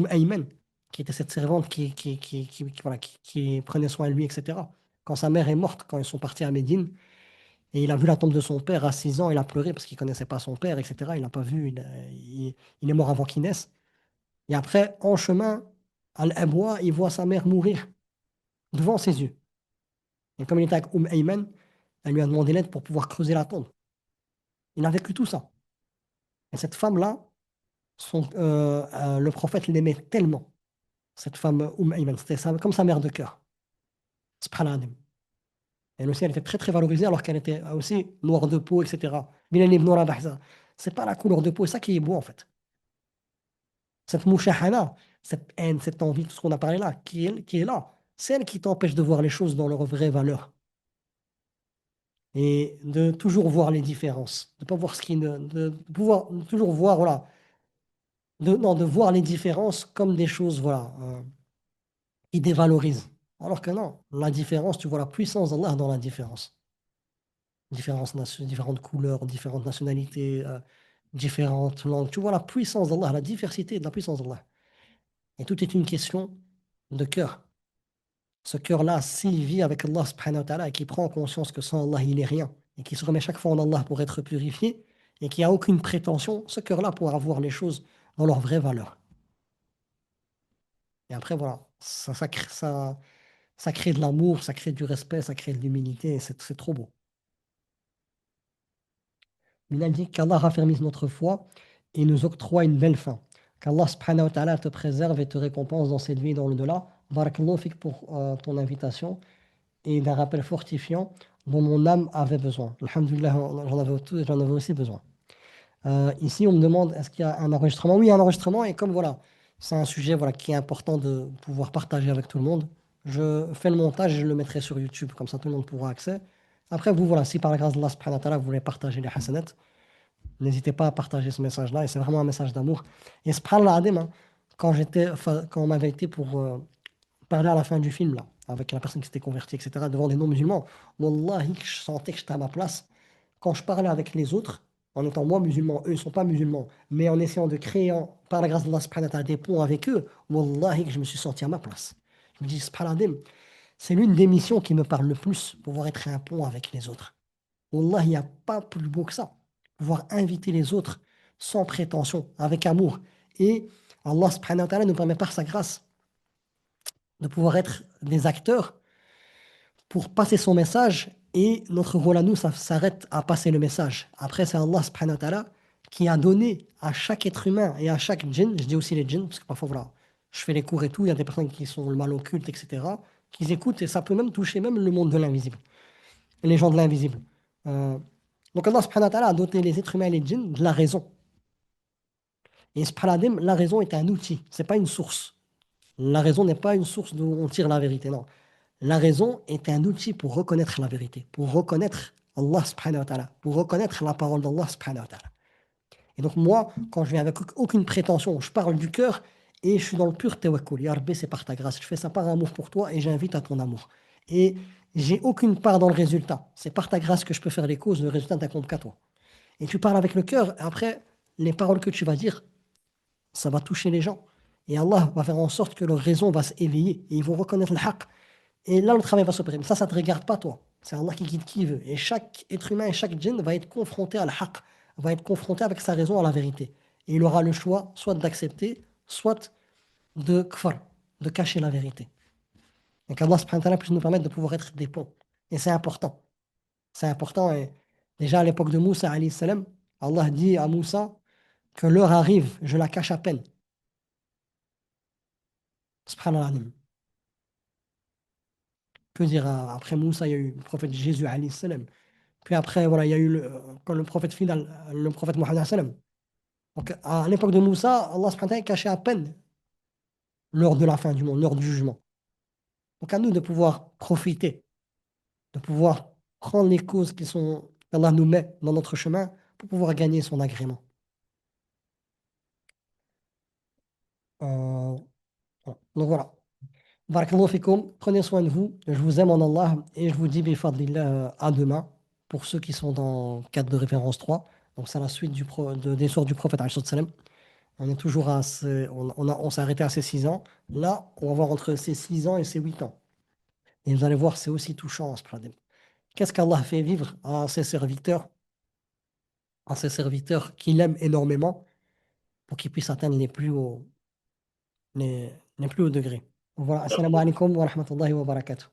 S1: Ayman, qui était cette servante voilà, qui prenait soin de lui, etc. Quand sa mère est morte, quand ils sont partis à Médine, et il a vu la tombe de son père à 6 ans, il a pleuré parce qu'il ne connaissait pas son père, etc. Il n'a pas vu, il est mort avant qu'il naisse. Et après, en chemin, Al-Abwa, il voit sa mère mourir devant ses yeux. Et comme il était avec Ayman, elle lui a demandé l'aide pour pouvoir creuser la tombe. Il a vécu tout ça. Et cette femme-là, le prophète l'aimait tellement. Cette femme, Ayman, c'était comme sa mère de cœur. Subhanallah. Elle aussi, elle était très très valorisée alors qu'elle était aussi noire de peau, etc. Bilal ibn Rabah, c'est pas la couleur de peau, c'est ça qui est beau en fait. Cette mouchahana, cette haine, cette envie, tout ce qu'on a parlé là, qui est là, c'est elle qui t'empêche de voir les choses dans leur vraie valeur. Et de toujours voir les différences, de pas voir ce qui ne, de pouvoir toujours voir, voilà, non, de voir les différences comme des choses, voilà, qui dévalorisent. Alors que non, la différence, tu vois la puissance d'Allah dans la différence. Différentes couleurs, différentes nationalités, différentes langues. Tu vois la puissance d'Allah, la diversité de la puissance d'Allah. Et tout est une question de cœur. Ce cœur-là, s'il vit avec Allah subhanahu wa ta'ala et qui prend conscience que sans Allah, il n'est rien, et qui se remet chaque fois en Allah pour être purifié, et qui n'a aucune prétention, ce cœur-là pourra voir les choses dans leur vraie valeur. Et après, voilà, ça crée de l'amour, ça crée du respect, ça crée de l'humilité, et c'est trop beau. Il indique qu'Allah raffermisse notre foi et nous octroie une belle fin. Qu'Allah subhanahu wa ta'ala te préserve et te récompense dans cette vie et dans l'au-delà. Barakallahu fik pour ton invitation et d'un rappel fortifiant dont mon âme avait besoin. Alhamdulillah, j'en avais aussi besoin. Ici, on me demande est-ce qu'il y a un enregistrement? Oui, il y a un enregistrement, et comme voilà, c'est un sujet voilà, qui est important de pouvoir partager avec tout le monde, je fais le montage et je le mettrai sur YouTube, comme ça tout le monde pourra accès. Après, vous, voilà, si par la grâce d'Allah subhanahu wa ta'ala, vous voulez partager les hasanats, n'hésitez pas à partager ce message-là, et c'est vraiment un message d'amour. Et subhanallah adim, hein, quand on m'avait été pour parler à la fin du film, là, avec la personne qui s'était convertie, etc., devant des non-musulmans, wallahi, je sentais que j'étais à ma place. Quand je parlais avec les autres, en étant moi musulman, eux ne sont pas musulmans, mais en essayant de créer, par la grâce d'Allah subhanahu wa ta'ala, des ponts avec eux, wallahi, que je me suis senti à ma place. Je me dis, subhanallah, C'est l'une des missions qui me parle le plus, pouvoir être un pont avec les autres. Wallah, il n'y a pas plus beau que ça. Pouvoir inviter les autres sans prétention, avec amour. Et Allah subhanahu wa ta'ala nous permet par sa grâce de pouvoir être des acteurs pour passer son message et notre rôle à nous, ça s'arrête à passer le message. Après, c'est Allah subhanahu wa ta'ala qui a donné à chaque être humain et à chaque djinn, je dis aussi les djinns, parce que parfois, voilà, je fais les cours et tout, il y a des personnes qui sont le mal occulte, etc., qui écoutent et ça peut même toucher même le monde de l'invisible, les gens de l'invisible. Euh, donc Allah subhanahu wa ta'ala a doté les êtres humains et les djinns de la raison. Et subhanahu la raison est un outil, c'est pas une source. La raison n'est pas une source d'où on tire la vérité, non. La raison est un outil pour reconnaître la vérité, pour reconnaître Allah subhanahu wa ta'ala, pour reconnaître la parole d'Allah subhanahu wa ta'ala. Et donc moi, quand je viens avec aucune prétention, je parle du cœur et je suis dans le pur tawakkul. Ya Rabbi, c'est par ta grâce. Je fais ça par amour pour toi et j'invite à ton amour. Et j'ai aucune part dans le résultat. C'est par ta grâce que je peux faire les causes, le résultat n'incombe qu'à toi. Et tu parles avec le cœur, et après, les paroles que tu vas dire, ça va toucher les gens. Et Allah va faire en sorte que leur raison va s'éveiller et ils vont reconnaître le haqq. Et là, le travail va s'opérer. Mais ça ne te regarde pas, toi. C'est Allah qui guide qui veut. Et chaque être humain et chaque djinn va être confronté à la haqq, va être confronté avec sa raison à la vérité. Et il aura le choix soit d'accepter, soit de kfar, de cacher la vérité. Et qu'Allah subhanahu wa ta'ala puisse nous permettre de pouvoir être des ponts. Et c'est important. C'est important. Et déjà à l'époque de Moussa, alayhi salam, Allah dit à Moussa que l'heure arrive, je la cache à peine. Subhanallah. Que dire après Moussa, il y a eu le prophète Jésus, alayhi salam. Puis après, voilà, il y a eu quand le prophète final, le prophète Mohammed sallam. Donc, à l'époque de Moussa, Allah subhanahu wa ta'ala cachait à peine l'heure de la fin du monde, l'heure du jugement. Donc, à nous de pouvoir profiter, de pouvoir prendre les causes qui sont, qu'Allah nous met dans notre chemin pour pouvoir gagner son agrément. Euh, voilà. Donc, voilà. Barakallahu fikoum, prenez soin de vous. Je vous aime en Allah et je vous dis bifadlillah à demain pour ceux qui sont dans cadre de référence 3. Donc, c'est la suite des soirs du prophète alayhi salam. On est toujours à on s'est arrêté à ses 6 ans. Là, on va voir entre ses 6 ans et ses 8 ans. Et vous allez voir, c'est aussi touchant, ce problème. Qu'est-ce qu'Allah fait vivre à ses serviteurs qu'il aime énormément pour qu'ils puissent atteindre les plus hauts degrés. Voilà, assalamu alaikum wa rahmatullahi wa barakatuh.